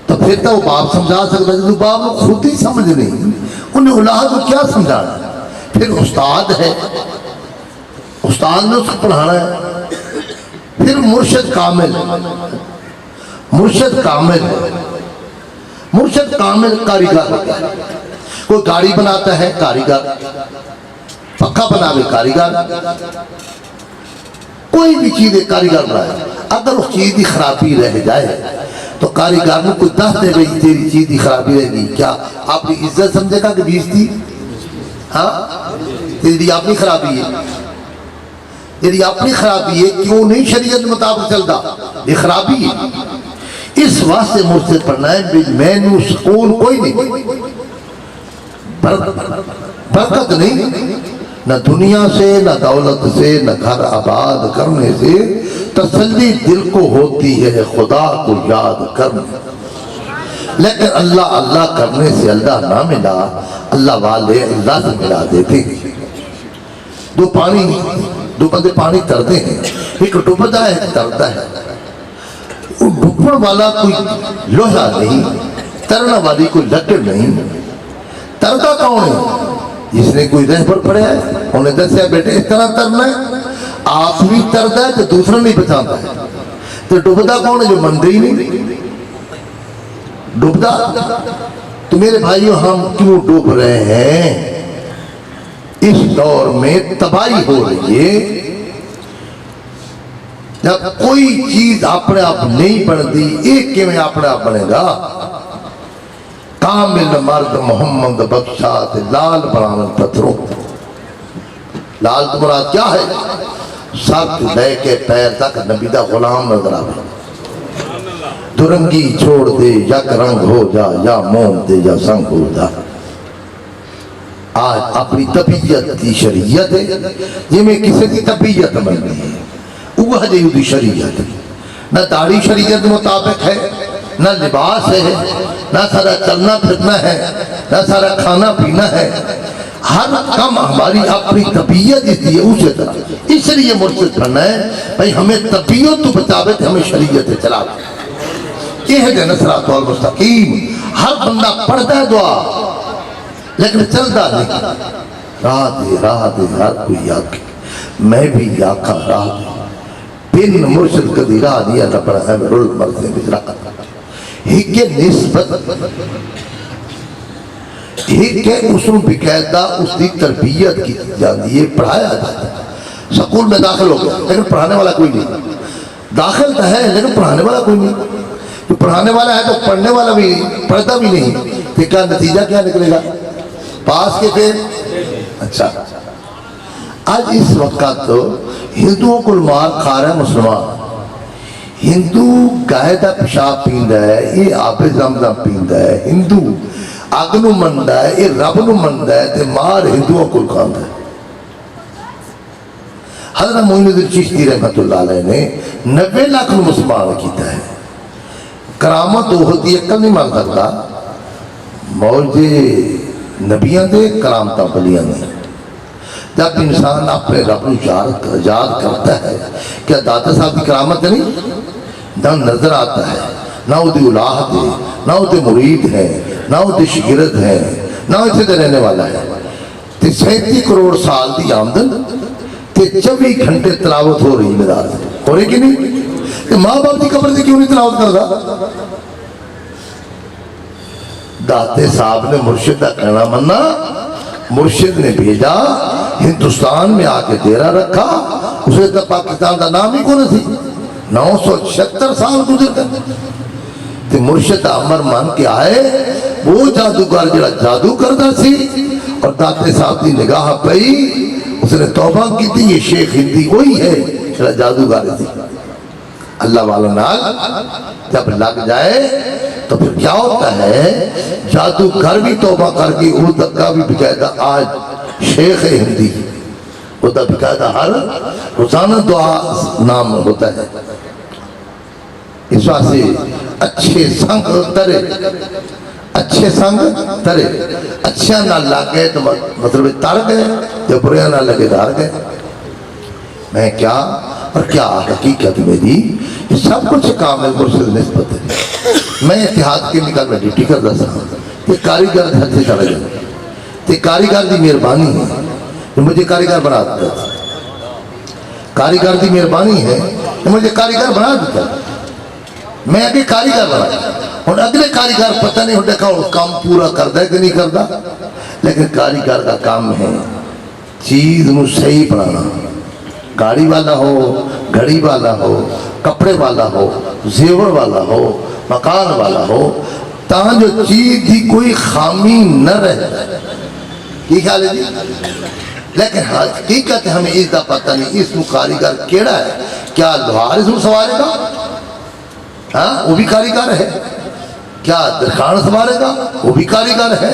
تو پھر تو وہ باپ سمجھا سکتا ہے. تو باپ لوگ خود ہی سمجھ نہیں، انہیں اولاد کو کیا سمجھانا ہے. پھر استاد ہے، استاد نے اس کو پڑھانا ہے. پھر مرشد کامل، مرشد کامل ہے. مرشد کامل کاریگر ہوتا ہے. کوئی گاڑی بناتا ہے کاریگر، پکا بناوے کاریگر، کوئی بھی چیز کاریگر بنائے. اگر اس چیز کی خرابی رہ جائے تو کاریگر نے کوئی دس دے بھائی تیری چیز کی خرابی رہ گئی، کیا آپ کی عزت سمجھے گا کہ بیزتی؟ ہاں تیری اپنی خرابی ہے، تیری اپنی خرابی ہے. کیوں نہیں شریعت مطابق چلتا؟ یہ خرابی ہے. اس واسطے مرشد پڑھنا ہے. میں نو سکون کوئی نہیں، برکت نہیں، نہ دنیا سے نہ دولت سے نہ گھر آباد کرنے سے. تسلی دل کو ہوتی ہے خدا کو یاد کرنے، لیکن اللہ اللہ کرنے سے اللہ نہ ملا. اللہ والے اللہ سے ملا دیتے ہیں. دو بندے پانی ترتے ہیں، ایک ڈوبتا ہے ایک ترتا ہے. وہ ڈوبنے والا کوئی لوہا نہیں، ترنا والی کوئی لکڑ نہیں. ترتا کون ہے؟ جس نے کوئی رہبر پڑھا ہے، انہیں دسیا بیٹے اس طرح ترنا ہے. آپ بھی ترتا ہے تو دوسرا نہیں بچاتا ہے. تو ڈوبتا کون ہے؟ جو مندی ہی نہیں ڈوبتا. تو میرے بھائیوں ہم کیوں ڈوب رہے ہیں؟ اس دور میں تباہی ہو رہی ہے. جب کوئی چیز اپنے آپ نہیں بنتی، ایک کے میں اپنے آپ بنے گا. کامل مرد محمد بخشات لال برامن پتھروں. لال تو مراد کیا ہے؟ سر تو لے کے پیر تک نبی دا غلام نظر آئے. درنگی چھوڑ دے، یک رنگ ہو جا، یا موم دے یا سنگ ہو جا. آج اپنی طبیعت کی شریعت ہے، جی میں کسی کی طبیعت بن گئی ہے وہ ہے جی شریعت. نہ داڑھی شریعت مطابق ہے، نہ لباس ہے، نہ سارا چلنا پھرنا ہے، نہ سارا کھانا پینا ہے، ہر کم ہماری اپنی طبیعت اس لیے اسی طرح، اس لیے مرشد پڑھنا ہے بھائی ہمیں طبیعت تو بچاوے تو ہمیں شریعت چلا یہ ہے نصرات المستقیم۔ ہر بندہ پڑھتا ہے دعا لیکن چلتا نہیں، راہ دے ہر کوئی آکے میں بھی آکھا راہ دے بن مرشد کدی راہ دیا نہ پڑا ہے رول مرضی بجرا ہی کے نسبت ہی کے اسم بقاعدہ اس کی تربیت کی جاتی ہے، پڑھایا جاتا ہے۔ سکول میں داخل ہو گیا لیکن پڑھانے والا کوئی نہیں، داخل تو ہے لیکن پڑھانے والا کوئی نہیں، تو پڑھانے والا ہے تو پڑھنے والا بھی پڑھتا بھی نہیں، تو کیا نتیجہ کیا نکلے گا؟ پاس کے پھر اچھا آج اس وقت تو ہندوؤں کو مار کھا رہا ہے مسلمان، ہندو گائے دا پیشاب پیندا ہے، یہ آب زمزم پیندا ہے، ہندو اگ نو مندا ہے، یہ رب نو مندا ہے، تے مار ہندوؤں کو کھاندا ہے۔ حضرت معین الدین چشتی رحمت اللہ علیہ نے 90 لاکھ نو مسلمان کیتا ہے۔ کرامت وہ ہوتی ہے کل نہیں مان سکتا، موجے نبیاں دے کرامتاں بلیاں نے۔ جب انسان اپنے رب کو یاد کرتا ہے، کیا داتا صاحب کی کرامت نہیں؟ نہ نظر آتا ہے، نہ وہ دی اولاد ہے، نہ وہ دی مرید ہے، نہ وہ دی شگرد ہے، نہ اسے دے رہنے والا ہے۔ 37 کروڑ سال دی آمدن، 24 گھنٹے تلاوت ہو رہی مدار سے، ہو رہی کہ نہیں؟ کہ ماں باپ دی قبر سے کیوں نہیں تلاوت کرتا؟ داتے صاحب نے مرشد کا کہنا منا، مرشد نے بھیجا، ہندوستان میں آ کے ڈیرا رکھا، اسے تو پاکستان کا نام ہی کون تھی، 976 سال گزر گئے۔ تو مرشد عمر مان کے آئے، وہ جادوگر جڑا جادو کرتا سی، اور داتے صاحب کی نگاہ پئی، اس نے توبہ کی تھی، یہ شیخ ہندی وہی ہے جڑا جادوگر تھی۔ اللہ والا نال جب لگ جائے تو پھر کیا ہوتا ہے؟ جادوگر بھی توبہ کر کے وہ دکا بھی بقاعدہ آج شیخ ہندی، وہ تو بقاعدہ ہر روزانہ دعا نام ہوتا ہے۔ اس واسطے اچھے سنگ ترے، اچھے سنگ ترے، اچھا نہ لگے تو مطلب تر گئے، جو بریا نہ لگے دار گئے۔ میں کیا اور کیا حقیقت میری یہ سب کچھ کامل مرشد نسبت ہے۔ میں اتحاد کے نکال میں ڈیوٹی کر رہا ہوں، یہ کاریگر گھر سے چڑھ گئے، یہ کاریگر دی مہربانی ہے جو مجھے کاریگر بنا دیتا تھا، کاریگر دی مہربانی ہے جو مجھے کاریگر بنا دیتا تھا۔ میں آگے کاریگر بنا، اور اگلے کاریگر پتہ نہیں ہوتا کہ وہ کام پورا کرتا ہے کہ نہیں کرتا، لیکن کاریگر کا کام ہے چیز نو صحیح بنانا۔ گاڑی والا ہو، گھڑی والا ہو، کپڑے والا ہو، زیور والا ہو، مکان والا ہو، تاں جو چیز دی کوئی خامی نہ رہے۔ کی خیال ہے جی؟ لیکن حقیقت ہمیں اس دا پتہ نہیں، اس میں کاریگر کیڑا ہے؟ کیا لوہار اس میں سوارے گا؟ ہاں وہ بھی کاریگر ہے۔ کیا درخان سوارے گا؟ وہ بھی کاریگر ہے۔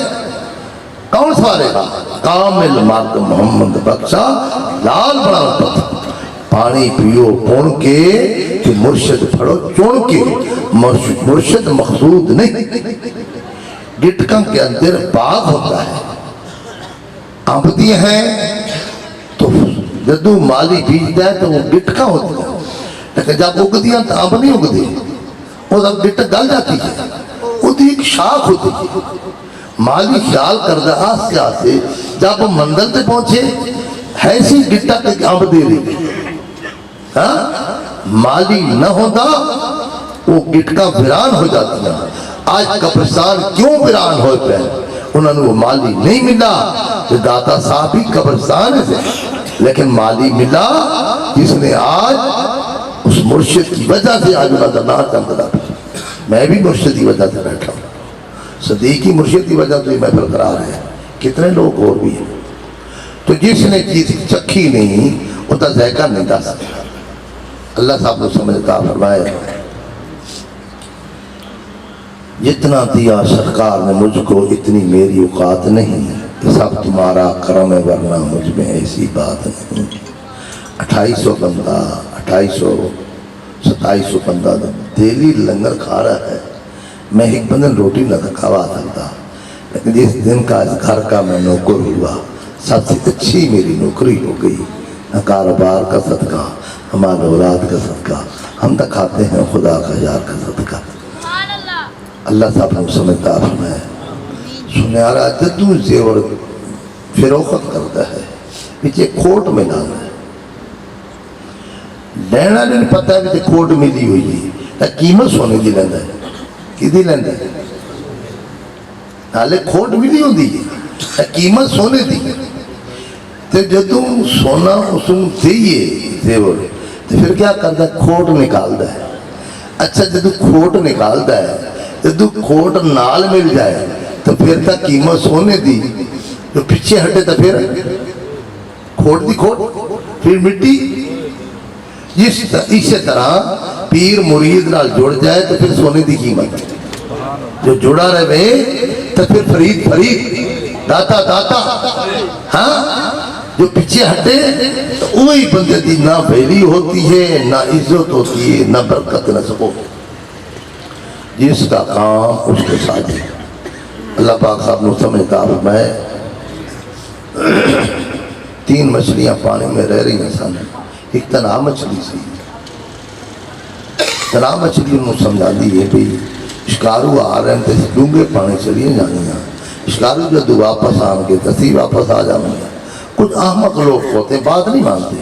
کون سوارے گا؟ کامل مرد محمد بخشا لال بڑا پتھر، پانی پیو پون کے کہ مرشد پڑھو چون کے، مرشد مقصود نہیں۔ گٹکاں کے اندر باغ ہوتا ہے، آمدی ہیں تو جدو مالی بیجتا ہے تو وہ گٹکاں ہوتی ہیں، لیکن جب اگدیاں تو آمد نہیں اگدی، وہ جب گٹک گل جاتی ہے، وہ تو ایک شاخ ہوتی ہے۔ مالی خیال کردہ آس کے آسے جب وہ منزل تے پہنچے ایسی گٹا تک آمد دے رہی، مالی نہ ہوتا وہ گٹکا ویران ہو جاتی ہیں۔ آج قبرستان کیوں ویران ہوئے پہ؟ انہوں نے وہ مالی نہیں ملا، کہ داتا صاحب بھی قبرستان سے، لیکن مالی ملا جس نے آج اس مرشد کی وجہ سے آج انہوں نے نہ چمکتا۔ میں بھی مرشد کی وجہ سے بیٹھا ہوں، صدیقی مرشد کی وجہ سے میں برقرار ہے، کتنے لوگ اور بھی ہیں۔ تو جس نے چیز چکھی نہیں وہ تو ذائقہ نہیں دا سکتا۔ اللہ صاحب کو سمجھتا فرمائے جتنا دیا سرکار نے مجھ کو اتنی میری اوقات نہیں، یہ سب تمہارا کرم ہے ورنہ مجھ میں ایسی بات نہیں۔ 2800 بندہ 2700 بندہ دہلی لنگر کھا رہا ہے، میں ایک بندن روٹی نہ کھوا سکتا، لیکن جس دن کا اس گھر کا میں نوکر ہوا سب سے اچھی میری نوکری ہو گئی، نہ کاروبار کا صدقہ، ہمارے اولاد کا صدقہ، ہم تو کھاتے ہیں خدا کا یار کا صدقہ۔ اللہ صاحب نے سمجھتا فرمایا سنیارا جدو زیور فروخت کرتا ہے پیچھے کھوٹ میں لانا ہے، لینا نہیں پتہ ہے کہ کھوٹ ملی ہوئی ہے تو قیمت سونے دی لینا ہے، کی دی لینا ہے؟ نالے کھوٹ ملی ہوتی ہے تو قیمت سونے دی، تو جدو سونا اس کو دیئے زیور تو پھر کیا کرتا ہے؟ کھوٹ نکالتا ہے۔ اچھا جدو کھوٹ نکالتا ہے، جدو کھوٹ نال مل جائے تو پھر تک قیمت سونے دی، جو پیچھے ہٹے تو پھر کھوٹ دی کھوٹ، پھر مٹی۔ اسی طرح پیر مرید نال جڑ جائے تو پھر سونے دی قیمت، جو جڑا رہے تو پھر فرید فرید، داتا داتا، ہاں جو پیچھے ہٹے تو وہی بندے دی نہ ویلی ہوتی ہے، نہ عزت ہوتی ہے، نہ برکت، نہ سکون۔ جس کا کام اس کے ساتھ ہے۔ اللہ پاک صاحب نے سمجھتا میں 3 مچھلیاں پانی میں رہ رہی ہیں سن، ایک تنہا مچھلی سی، تنہا مچھلی انہوں سمجھا دی ہے بھئی شکارو آ رہے ہیں تو اس ڈونگے پانی چلیے جانی ہیں، شکارو جدو واپس آن کے تسی واپس آ جانا ہے۔ کچھ احمق لوگ ہوتے ہیں، بات نہیں مانتے،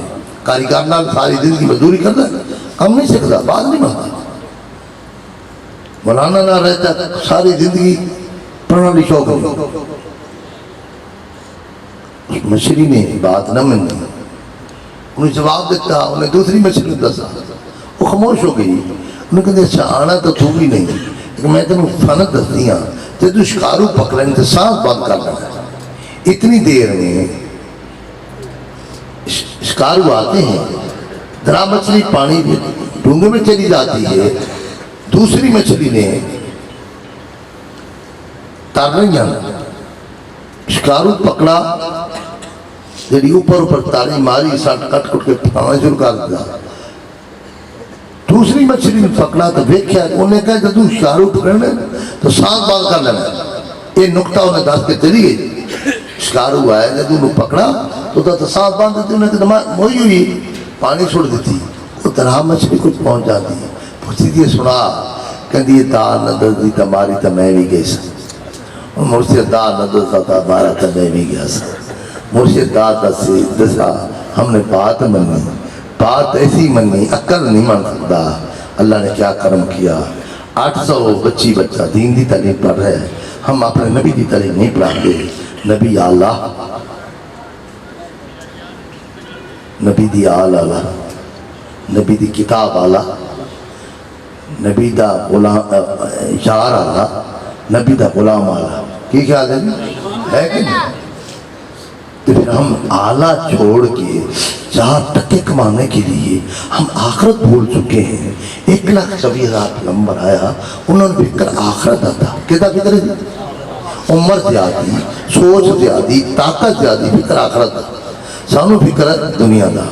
کاریگر نال ساری زندگی مزدوری کرتا ہے، کم نہیں سکتا، بات نہیں مانتا، مولانا نہ رہتا ساری زندگی پڑھنا لکھا ہو گئی۔ اس مچھلی نے بات نہ مانی، انہیں جواب دیتا، انہیں دوسری مچھلی دسا، وہ خاموش ہو گئی۔ انہیں کہتے اچھا آنا تو بھی نہیں، لیکن میں تمہیں فنت دس دیا تو شکارو پکڑیں تو سانس بند کر لینا۔ اتنی دیر میں شکارو آتے ہیں، درا مچھلی پانی ڈونگے میں چلی جاتی ہے، دوسری مچھلی نے تر رہی ہیں، شکارو پکڑا، جڑی اوپر تاری ماری سٹ کٹ کٹ کے پھانا شروع کر دیا۔ دوسری مچھلی نے پکڑا تو دیکھا، انہیں کہا جدو شکارو پکڑنے تو سانس بند کر لینا، یہ نکتہ انہیں دس کے چلی گئی۔ شکارو آئے جدو انہوں پکڑا تو سانس بند دیتی، انہیں کہ موئی ہوئی پانی چھوڑ دیتی، وہ طرح مچھلی کچھ پہنچ جاتی ہے، پوچھتی تھی سنا کہندی یہ دار ندر دی تمہاری تا میں بھی گئی سا، مرشد دار ندر تا بارا تا میں بھی گیا سا، مرشد دار دسا ہم نے بات منی، بات ایسی منی، عقل نہیں مان سکتا۔ اللہ نے کیا کرم کیا، 800 بچی بچہ دین دی تعلیم پڑھ رہے ہیں، ہم اپنے نبی دی تعلیم نہیں پڑھاتے۔ نبی آلہ، نبی دی آلہ، نبی دی کتاب آلہ، نبی دا غلام یار آلہ، نبی دا غلام آلہ، کی خیال ہے کہ نہیں؟ تو پھر ہم آلہ چھوڑ کے 4 ٹکے کمانے کے لیے ہم آخرت بھول چکے ہیں۔ 1,20,000 نمبر آیا، انہوں نے فکر آخرت آتا، کہتا فکر ہے عمر زیادی، سوچ زیادی، طاقت زیادی، فکر آخرت دا، سانو فکر دنیا دا۔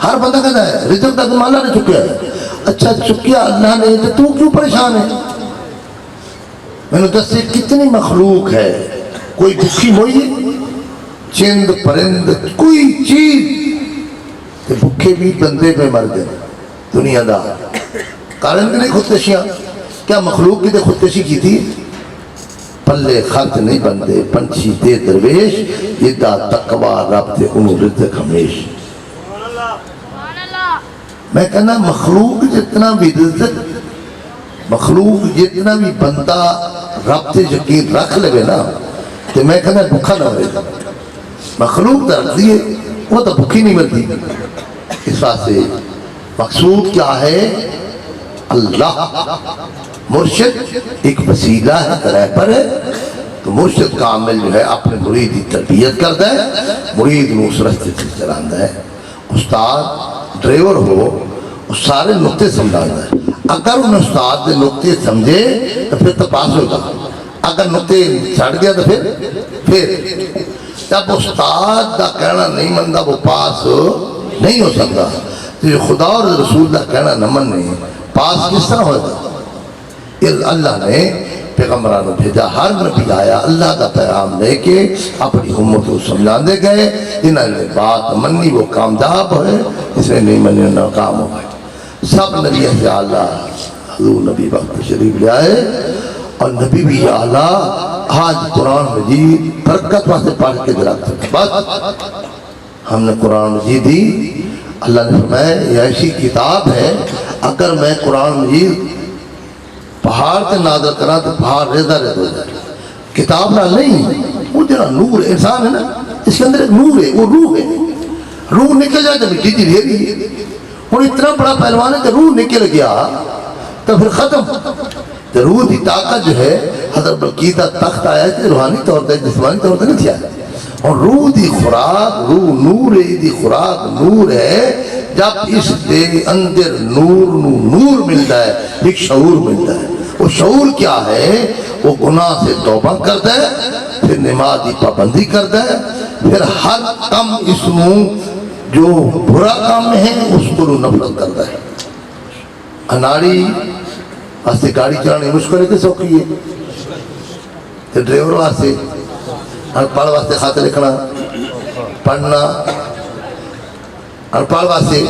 ہر بندہ کہتا ہے رزق تک مالا نے چکیا ہے، اچھا چکیا اللہ نے تو کیوں پریشان ہے؟ میں نے دس سے کتنی مخلوق ہے، کوئی بھوکی موئی ہے، چند پرند کوئی چیز، بھوکے بھی بندے پہ مر گئے دنیا دا۔ کارن کے لئے خودکشیاں، کیا مخلوق کی دے خودکشی کی تھی؟ پلے خط نہیں بندے پنچھی دے درویش، جدہ تقوی رب تے انہوں رزق ہمیش۔ میں کہنا مخلوق جتنا بھی رزق، مخلوق جتنا بھی بندہ رب تے یقین رکھ لے نا، تو میں کہنا بھوکا نہ ہوئے۔ مخلوق تو رکھ دیئے، وہ تو بھوکی نہیں ملتی۔ اس واسطے مقصود کیا ہے؟ اللہ۔ مرشد ایک وسیلہ ہے، رہبر ہے، تو مرشد کامل جو ہے اپنے مرید کی تربیت کرتا ہے، مرید نو اس رستے سے چلاتا ہے۔ استاد ڈرائیور ہو، وہ سارے نقطے سمجھاتا ہے، اگر ان استاد نے نقطے سمجھے تو پھر تو پاس ہوگا، اگر نقطے چھڑ گیا تو پھر جب استاد دا کہنا نہیں مندہ وہ پاس نہیں ہو سکتا۔ تو خدا اور رسول دا کہنا نہ مننے، پاس کس طرح ہوتا؟ اللہ نے پیغمبران بھیجا، ہر نبی آیا اللہ کا پیغام لے کے اپنی امت کو سمجھانے گئے، انہوں نے بات منی وہ کامیاب ہوئے، اس نے نہیں منی ناکام ہو گئے۔ سب نبی سے اعلیٰ حضور نبی وقت شریف لے آئے، اور نبی بھی اعلیٰ آج قرآن مجید برکت واسطے پڑھ کے درخت بس ہم نے قرآن مجید دی۔ اللہ نے فرمایا یہ ایسی کتاب ہے اگر میں قرآن مجید پہاڑ سے نازل کرا تو پہاڑ ریزہ ریز ہو جائے، کتاب نہ نہیں، وہ جنا نور ہے، انسان ہے نا اس کے اندر ایک نور ہے، وہ روح ہے، روح نکل جائے تو مٹی دی ڈھیری ہے، اور اتنا بڑا پہلوان ہے کہ روح نکل گیا تو پھر ختم۔ تو روح کی طاقت جو ہے حضرت بلقیس تخت آیا ہے روحانی طور پر جسمانی طور پر نہیں تھیا، اور روح دی خوراک روح نور ہے، دی خوراک نور ہے۔ جب اس دے اندر نور ملتا ہے، ایک شعور ملتا ہے، وہ شعور کیا ہے؟ وہ گناہ سے توبہ کرتا ہے، پھر نماز کی پابندی کرتا ہے، پھر ہر کم اس جو برا کام ہے اس کو نفرت کرتا ہے۔ اناڑی واسطے گاڑی چلانے مشکل ہے کہ سوکھی ہے، پھر ڈرائیور واسطے پڑھ واسطے خط لکھنا پڑھنا پڑھ واسطے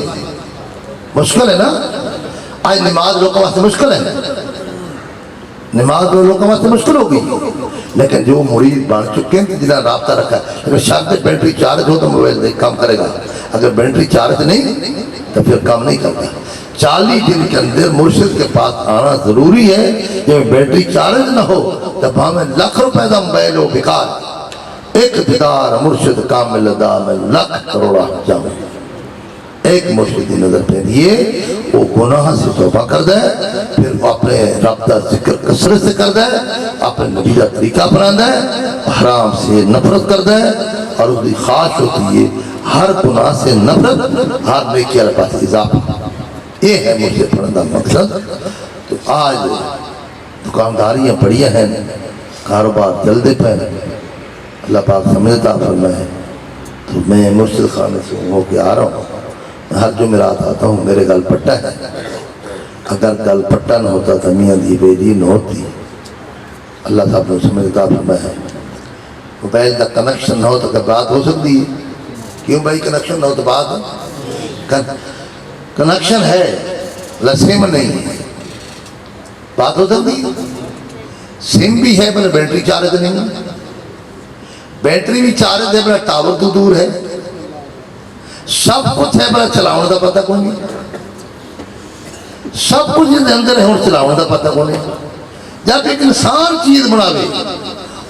مشکل ہے نا۔ آج نماز لوگوں واسطے مشکل ہے، نماز لوگوں واسطے مشکل ہوگی، لیکن جو مرید بن چکے ہیں جنہاں رابطہ رکھا ہے، اگر شرط بیٹری چارج ہو تو موبائل کام کرے گا، اگر بیٹری چارج نہیں تو پھر کام نہیں کرتا۔ 40 دن کے اندر مرشد کے پاس آنا ضروری ہے، جب بیٹری چارج نہ ہو تو ہمیں لاکھ روپے کا موبائل ہو بیکار۔ ایک دیدار مرشد کامل ادا میں لاکھ کروڑا جامع، ایک مرشد کی نظر پہ دیے وہ گناہ سے توبہ کر دے، پھر وہ اپنے رابطہ ذکر کثرت سے کر دے، اپنے نبی کا طریقہ اپنا دے، حرام سے نفرت کر دے، اور اس کی خواہش ہوتی ہے ہر گناہ سے نفرت، ہر نیکی کے پاس اضافہ۔ یہ ہے مرشد پڑھنے کا مقصد۔ تو آج دکانداریاں بڑھیا ہیں، کاروبار چلتے پہ، اللہ پاک سمجھتا فرمائے، تو میں مرشد خانے سے ہو کے آ رہا ہوں، ہر جمعرات آتا ہوں، میرے گل پٹا ہے، اگر گل پٹا نہ ہوتا تو میاں دی بیٹی نہ ہوتی۔ اللہ صاحب نے سمجھتا فرمائے موبائل کا کنیکشن نہ ہو تو بات ہو سکتی ہے، کیوں بھائی کنیکشن نہ ہو تو بات کنیکشن ہے سم نہیں ہے، بات ہو سکتی ہے۔ سم بھی ہے پر بیٹری چارج نہیں ہے، بیٹری بھی چارج ہے پر ٹاور تو دور ہے، سب کچھ ہے پر چلاؤں کا پتہ کون نہیں، سب کچھ اس اندر ہے اور چلاؤں کا پتہ کون نہیں۔ جب ایک انسان چیز بناوے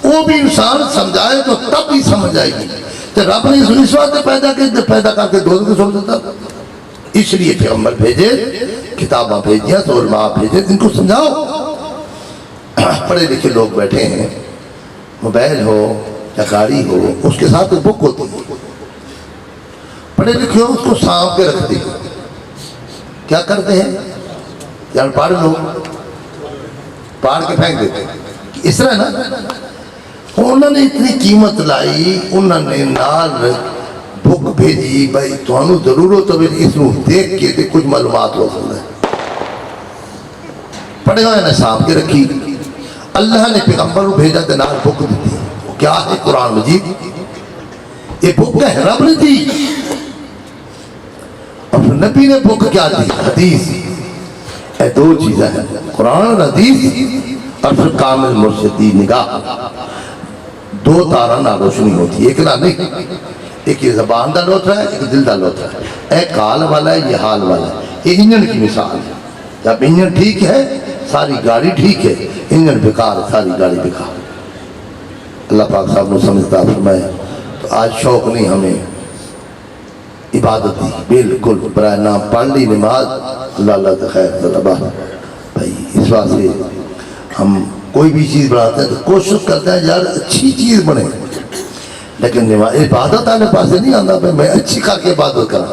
وہ بھی انسان سمجھائے تو تب ہی سمجھ جائے گی۔ تو رب نے اس واسطے پیدا کر کے دوست کو سمجھتا، اس لیے پیغمبر بھیجے، کتاباں بھیجیاں، تو علماء بھیجے، ان کو سمجھاؤ۔ پڑھے لکھے لوگ بیٹھے ہیں، موبائل ہو یا گاڑی ہو اس کے ساتھ بک ہوتی ہے، پڑھے لکھے ہو اس کو سانپ کے رکھتے ہیں، کیا کرتے ہیں؟ یا پاڑ لوگ پاڑ کے پھینک دیتے ہیں، اس طرح نا انہوں نے اتنی قیمت لائی، انہوں نے نال بک بھیجی، بھائی تمہیں ضرورت ہو اس کو دیکھ کے کچھ معلومات ہو سکتا ہے، پڑھے ہوئے نے سانپ کے رکھی۔ اللہ نے پیغمبر کو بھیجا تو نال بک دی، کیا ہے؟ قرآن مجید، یہ بک ہے رب نے دی، اور نبی نے بک کیا دی؟ حدیث۔ اے دو چیزیں ہیں، قرآن اور حدیث، اور پھر کامل مرشدی نگاہ، دو تارہ نہ روشنی ہوتی ہے، ایک نہ نہیں، ایک یہ زبان دا لوترا ہے، ایک دل دا لوترا ہے، ایک حال والا ہے، یہ حال والا ہے، یہ انجن کی مثال ہے۔ جب انجن ٹھیک ہے ساری گاڑی ٹھیک ہے، انجن بیکار ہے ساری گاڑی بیکار۔ اللہ پاک صاحب نے سمجھتا فرمائے، تو آج شوق نہیں ہمیں عبادت دی، بالکل برائے نام پڑھ لی نماز، اللہ اللہ تو خیر طلبہ بھائی، اس واسطے ہم کوئی بھی چیز بناتے ہیں تو کوشش کرتے ہیں یار اچھی چیز بنے، لیکن عبادت آنے پاسے نہیں آتا میں اچھی کر کے عبادت کرا۔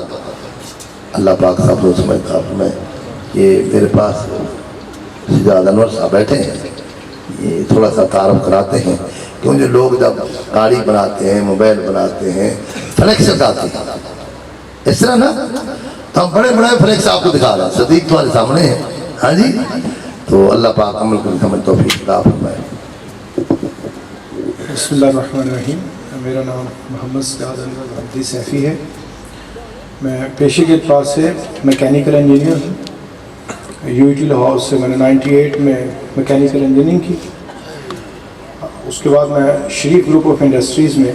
اللہ پاک صاحب نے سمجھتا میں یہ میرے پاس سجاد انور صاحب بیٹھے ہیں، یہ تھوڑا سا تعارف کراتے ہیں، کیونکہ لوگ جب گاڑی بناتے ہیں، موبائل بناتے ہیں، فلیکس آتے ہیں، اس طرح نا تو ہم بڑے بڑے فلیکس آپ کو دکھا رہے ہیں، صدیق تمہارے سامنے ہیں، ہاں جی، تو اللہ پاک عمل کرنے کا ہمیں توفیق عطا فرمائے۔ بسم اللہ الرحمن الرحیم۔ میرا نام محمد سجاد انور عبدی سیفی ہے۔ میں پیشے کے اعتبار سے میکینیکل انجینئر ہوں۔ یو ای ٹی لاہور سے میں نے 98 میں میکینیکل انجینئرنگ کی۔ اس کے بعد میں شریف گروپ آف انڈسٹریز میں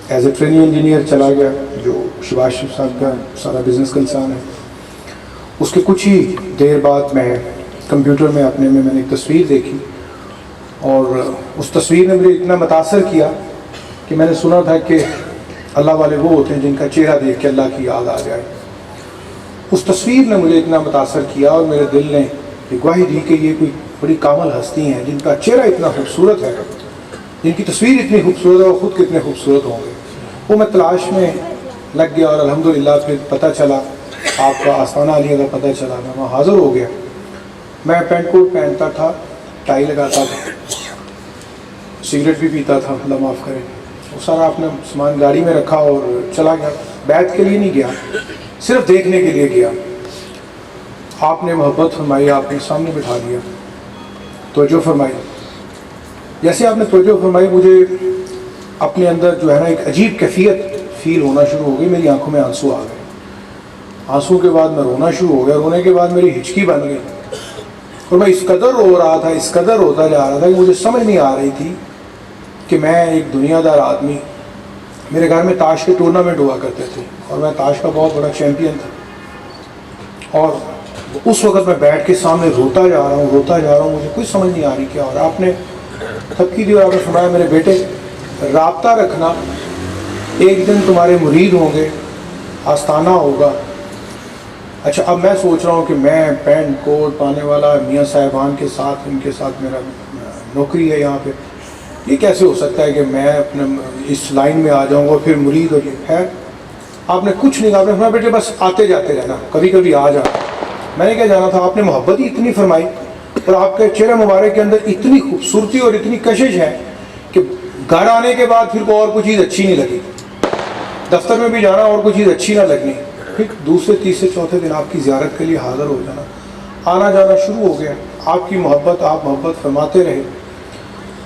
ایز اے ٹریننگ انجینئر چلا گیا، جو شباز شریف صاحب کا سارا بزنس کنسرن ہے۔ اس کے کچھ ہی دیر بعد میں کمپیوٹر میں اپنے میں نے ایک تصویر دیکھی، اور اس تصویر نے مجھے اتنا متاثر کیا کہ میں نے سنا تھا کہ اللہ والے وہ ہوتے ہیں جن کا چہرہ دیکھ کے اللہ کی یاد آ جائے۔ اس تصویر نے مجھے اتنا متاثر کیا اور میرے دل نے یہ گواہی دی کہ یہ کوئی بڑی کامل ہستی ہیں جن کا چہرہ اتنا خوبصورت ہے، جن کی تصویر اتنی خوبصورت ہے اور خود کتنے خوبصورت ہوں گے۔ وہ میں تلاش میں لگ گیا، اور الحمدللہ پھر پتہ چلا، آپ کا آستانہ علیہ کا پتہ چلا، میں وہاں حاضر ہو گیا۔ میں پینٹ کوٹ پہنتا تھا، ٹائی لگاتا تھا، سگریٹ بھی پیتا تھا، اللہ معاف کرے۔ وہ سارا اپنا سامان گاڑی میں رکھا اور چلا گیا۔ بیعت کے لیے نہیں گیا، صرف دیکھنے کے لیے گیا۔ آپ نے محبت فرمائی، آپ نے سامنے بٹھا دیا، توجہ فرمائی۔ جیسے آپ نے توجہ فرمائی، مجھے اپنے اندر جو ہے نا ایک عجیب کیفیت فیل ہونا شروع ہو گئی۔ میری آنکھوں میں آنسو آ گئے۔ آنسو کے بعد میں رونا شروع ہو گیا۔ رونے کے بعد میری ہچکی بن گئی، اور میں اس قدر رو رہا تھا، اس قدر روتا جا رہا تھا کہ مجھے سمجھ نہیں آ رہی تھی کہ میں ایک دنیا دار آدمی، میرے گھر میں تاش کے ٹورنامنٹ ہوا کرتے تھے اور میں تاش کا بہت بڑا چیمپئن تھا، اور اس وقت میں بیٹھ کے سامنے روتا جا رہا ہوں، مجھے کچھ سمجھ نہیں آ رہی کیا۔ اور آپ نے تھپکی دی اور آپ نے فرمایا، میرے بیٹے رابطہ رکھنا، ایک دن تمہارے مرید ہوں گے، آستانہ ہوگا۔ اچھا، اب میں سوچ رہا ہوں کہ میں پینٹ کوٹ پانے والا میاں صاحبان کے ساتھ، ان کے ساتھ میرا نوکری ہے یہاں پہ، یہ کیسے ہو سکتا ہے کہ میں اپنے اس لائن میں آ جاؤں گا پھر مرید ہو جائے۔ خیر، آپ نے کچھ نہیں کہا، آپ نے فرمایا بیٹے بس آتے جاتے رہنا، کبھی کبھی آ جانا۔ میں نے کیا جانا تھا، آپ نے محبت ہی اتنی فرمائی، اور آپ کے چہرہ مبارک کے اندر اتنی خوبصورتی اور اتنی کشش ہے کہ گھر آنے کے بعد پھر کوئی اور کوئی چیز اچھی نہیں لگی، دفتر میں بھی جانا اور کوئی چیز اچھی نہ لگنی، پھر دوسرے تیسرے چوتھے دن آپ کی زیارت کے لیے حاضر ہو جانا، آنا جانا شروع ہو گیا۔ آپ کی محبت، آپ محبت فرماتے رہے۔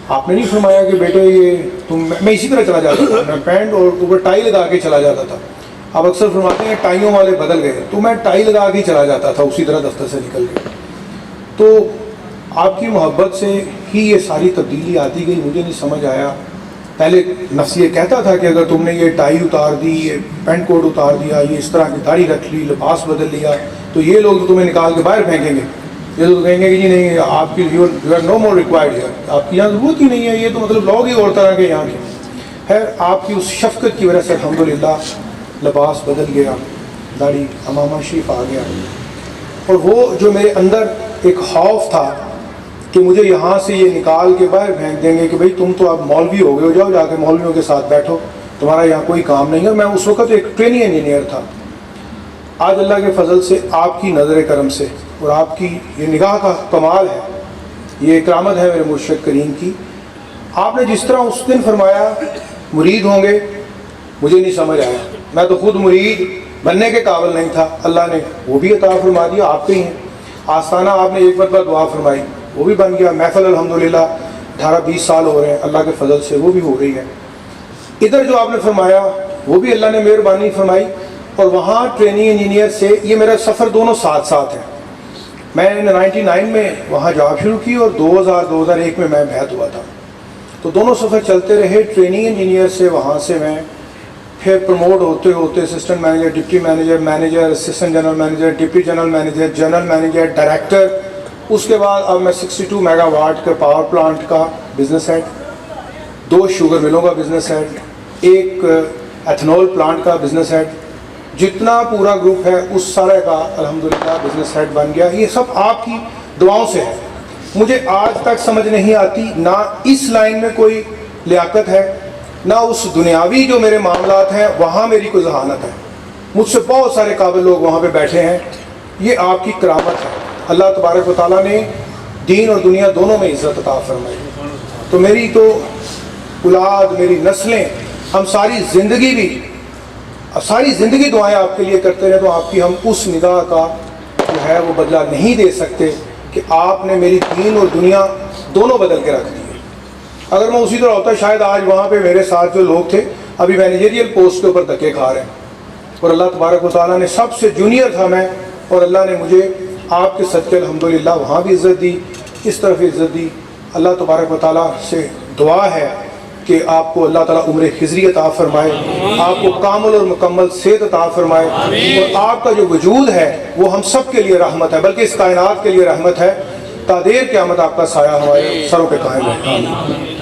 آپ نے نہیں فرمایا کہ بیٹے یہ تم، میں اسی طرح چلا جاتا تھا، میں پینٹ اور اوپر ٹائی لگا کے چلا جاتا تھا۔ آپ اکثر فرماتے ہیں ٹائیوں والے بدل گئے، تو میں ٹائی لگا کے چلا جاتا تھا اسی طرح دفتر سے نکل کے۔ تو آپ کی محبت سے ہی یہ ساری تبدیلی آتی گئی۔ مجھے نہیں سمجھ آیا، پہلے نفس یہ کہتا تھا کہ اگر تم نے یہ ٹائی اتار دی، یہ پینٹ کوٹ اتار دیا، یہ اس طرح کی داڑھی رکھ لی، لباس بدل لیا، تو یہ لوگ تمہیں نکال کے باہر پھینکیں گے، یہ تو کہیں گے کہ جی نہیں، آپ کی you are no more required ہے، آپ کی یہاں ضرورت ہی نہیں ہے، یہ تو مطلب لوگ ہی اور طرح کے یہاں کے۔ خیر، آپ کی اس شفقت کی وجہ سے الحمدللہ لباس بدل گیا، داڑھی امامہ شریف آ گیا، اور وہ جو میرے اندر ایک خوف تھا کہ مجھے یہاں سے یہ نکال کے باہر پھینک دیں گے کہ بھئی تم تو اب مولوی ہو گئے ہو، جاؤ جا کے مولویوں کے ساتھ بیٹھو، تمہارا یہاں کوئی کام نہیں ہے۔ میں اس وقت ایک ٹریننگ انجینئر تھا۔ آج اللہ کے فضل سے، آپ کی نظر کرم سے اور آپ کی یہ نگاہ کا کمال ہے، یہ کرامت ہے میرے مرشد کریم کی۔ آپ نے جس طرح اس دن فرمایا مرید ہوں گے، مجھے نہیں سمجھ آیا، میں تو خود مرید بننے کے قابل نہیں تھا، اللہ نے وہ بھی عطا فرما دیا، آپ کے ہی ہیں۔ آستانہ آپ نے ایک مرتبہ دعا فرمائی، وہ بھی بن گیا۔ محفل الحمدللہ 18-20 سال ہو رہے ہیں، اللہ کے فضل سے وہ بھی ہو رہی ہے۔ ادھر جو آپ نے فرمایا وہ بھی اللہ نے مہربانی فرمائی، اور وہاں ٹریننگ انجینئر سے یہ میرا سفر دونوں ساتھ ساتھ ہے۔ میں نے 99 میں وہاں جاب شروع کی اور 2001 میں بیعت ہوا تھا، تو دونوں سفر چلتے رہے۔ ٹریننگ انجینئر سے وہاں سے میں پھر پروموٹ ہوتے ہوتے assistant manager, deputy manager, manager, assistant general manager, deputy general manager, general manager, director. اس کے بعد اب میں 62 میگا واٹ کا پاور پلانٹ کا بزنس ہیڈ، 2 شوگر ملوں کا بزنس ہیڈ، 1 ایتھنول پلانٹ کا بزنس ہیڈ، جتنا پورا گروپ ہے اس سارے کا الحمدللہ بزنس ہیڈ بن گیا۔ یہ سب آپ کی دعاؤں سے ہے۔ مجھے آج تک سمجھ نہیں آتی، نہ اس لائن میں کوئی لیاقت ہے، نہ اس دنیاوی جو میرے معاملات ہیں وہاں میری کوئی ذہانت ہے۔ مجھ سے بہت سارے قابل لوگ وہاں پہ بیٹھے ہیں، یہ آپ کی کرامت ہے۔ اللہ تبارک و تعالیٰ نے دین اور دنیا دونوں میں عزت عطا فرمائی۔ تو میری تو اولاد، میری نسلیں، ہم ساری زندگی دعائیں آپ کے لیے کرتے رہے، تو آپ کی ہم اس نگاہ کا جو ہے وہ بدلہ نہیں دے سکتے کہ آپ نے میری دین اور دنیا دونوں بدل کے رکھ دی. اگر میں اسی طرح ہوتا شاید آج وہاں پہ میرے ساتھ جو لوگ تھے ابھی مینیجریل پوسٹ کے اوپر دھکے کھا رہے ہیں. اور اللہ تبارک و تعالیٰ نے سب سے جونیئر تھا میں, اور اللہ نے مجھے آپ کے صدقے الحمدللہ وہاں بھی عزت دی, اس طرف عزت دی. اللہ تبارک و تعالیٰ سے دعا ہے کہ آپ کو اللہ تعالیٰ عمر خضری عطا فرمائے, آپ کو کامل اور مکمل صحت عطا فرمائے, اور آپ کا جو وجود ہے وہ ہم سب کے لیے رحمت ہے, بلکہ اس کائنات کے لیے رحمت ہے. تا دیر قیامت آپ کا سایہ ہمارے سروں پہ قائم ہے.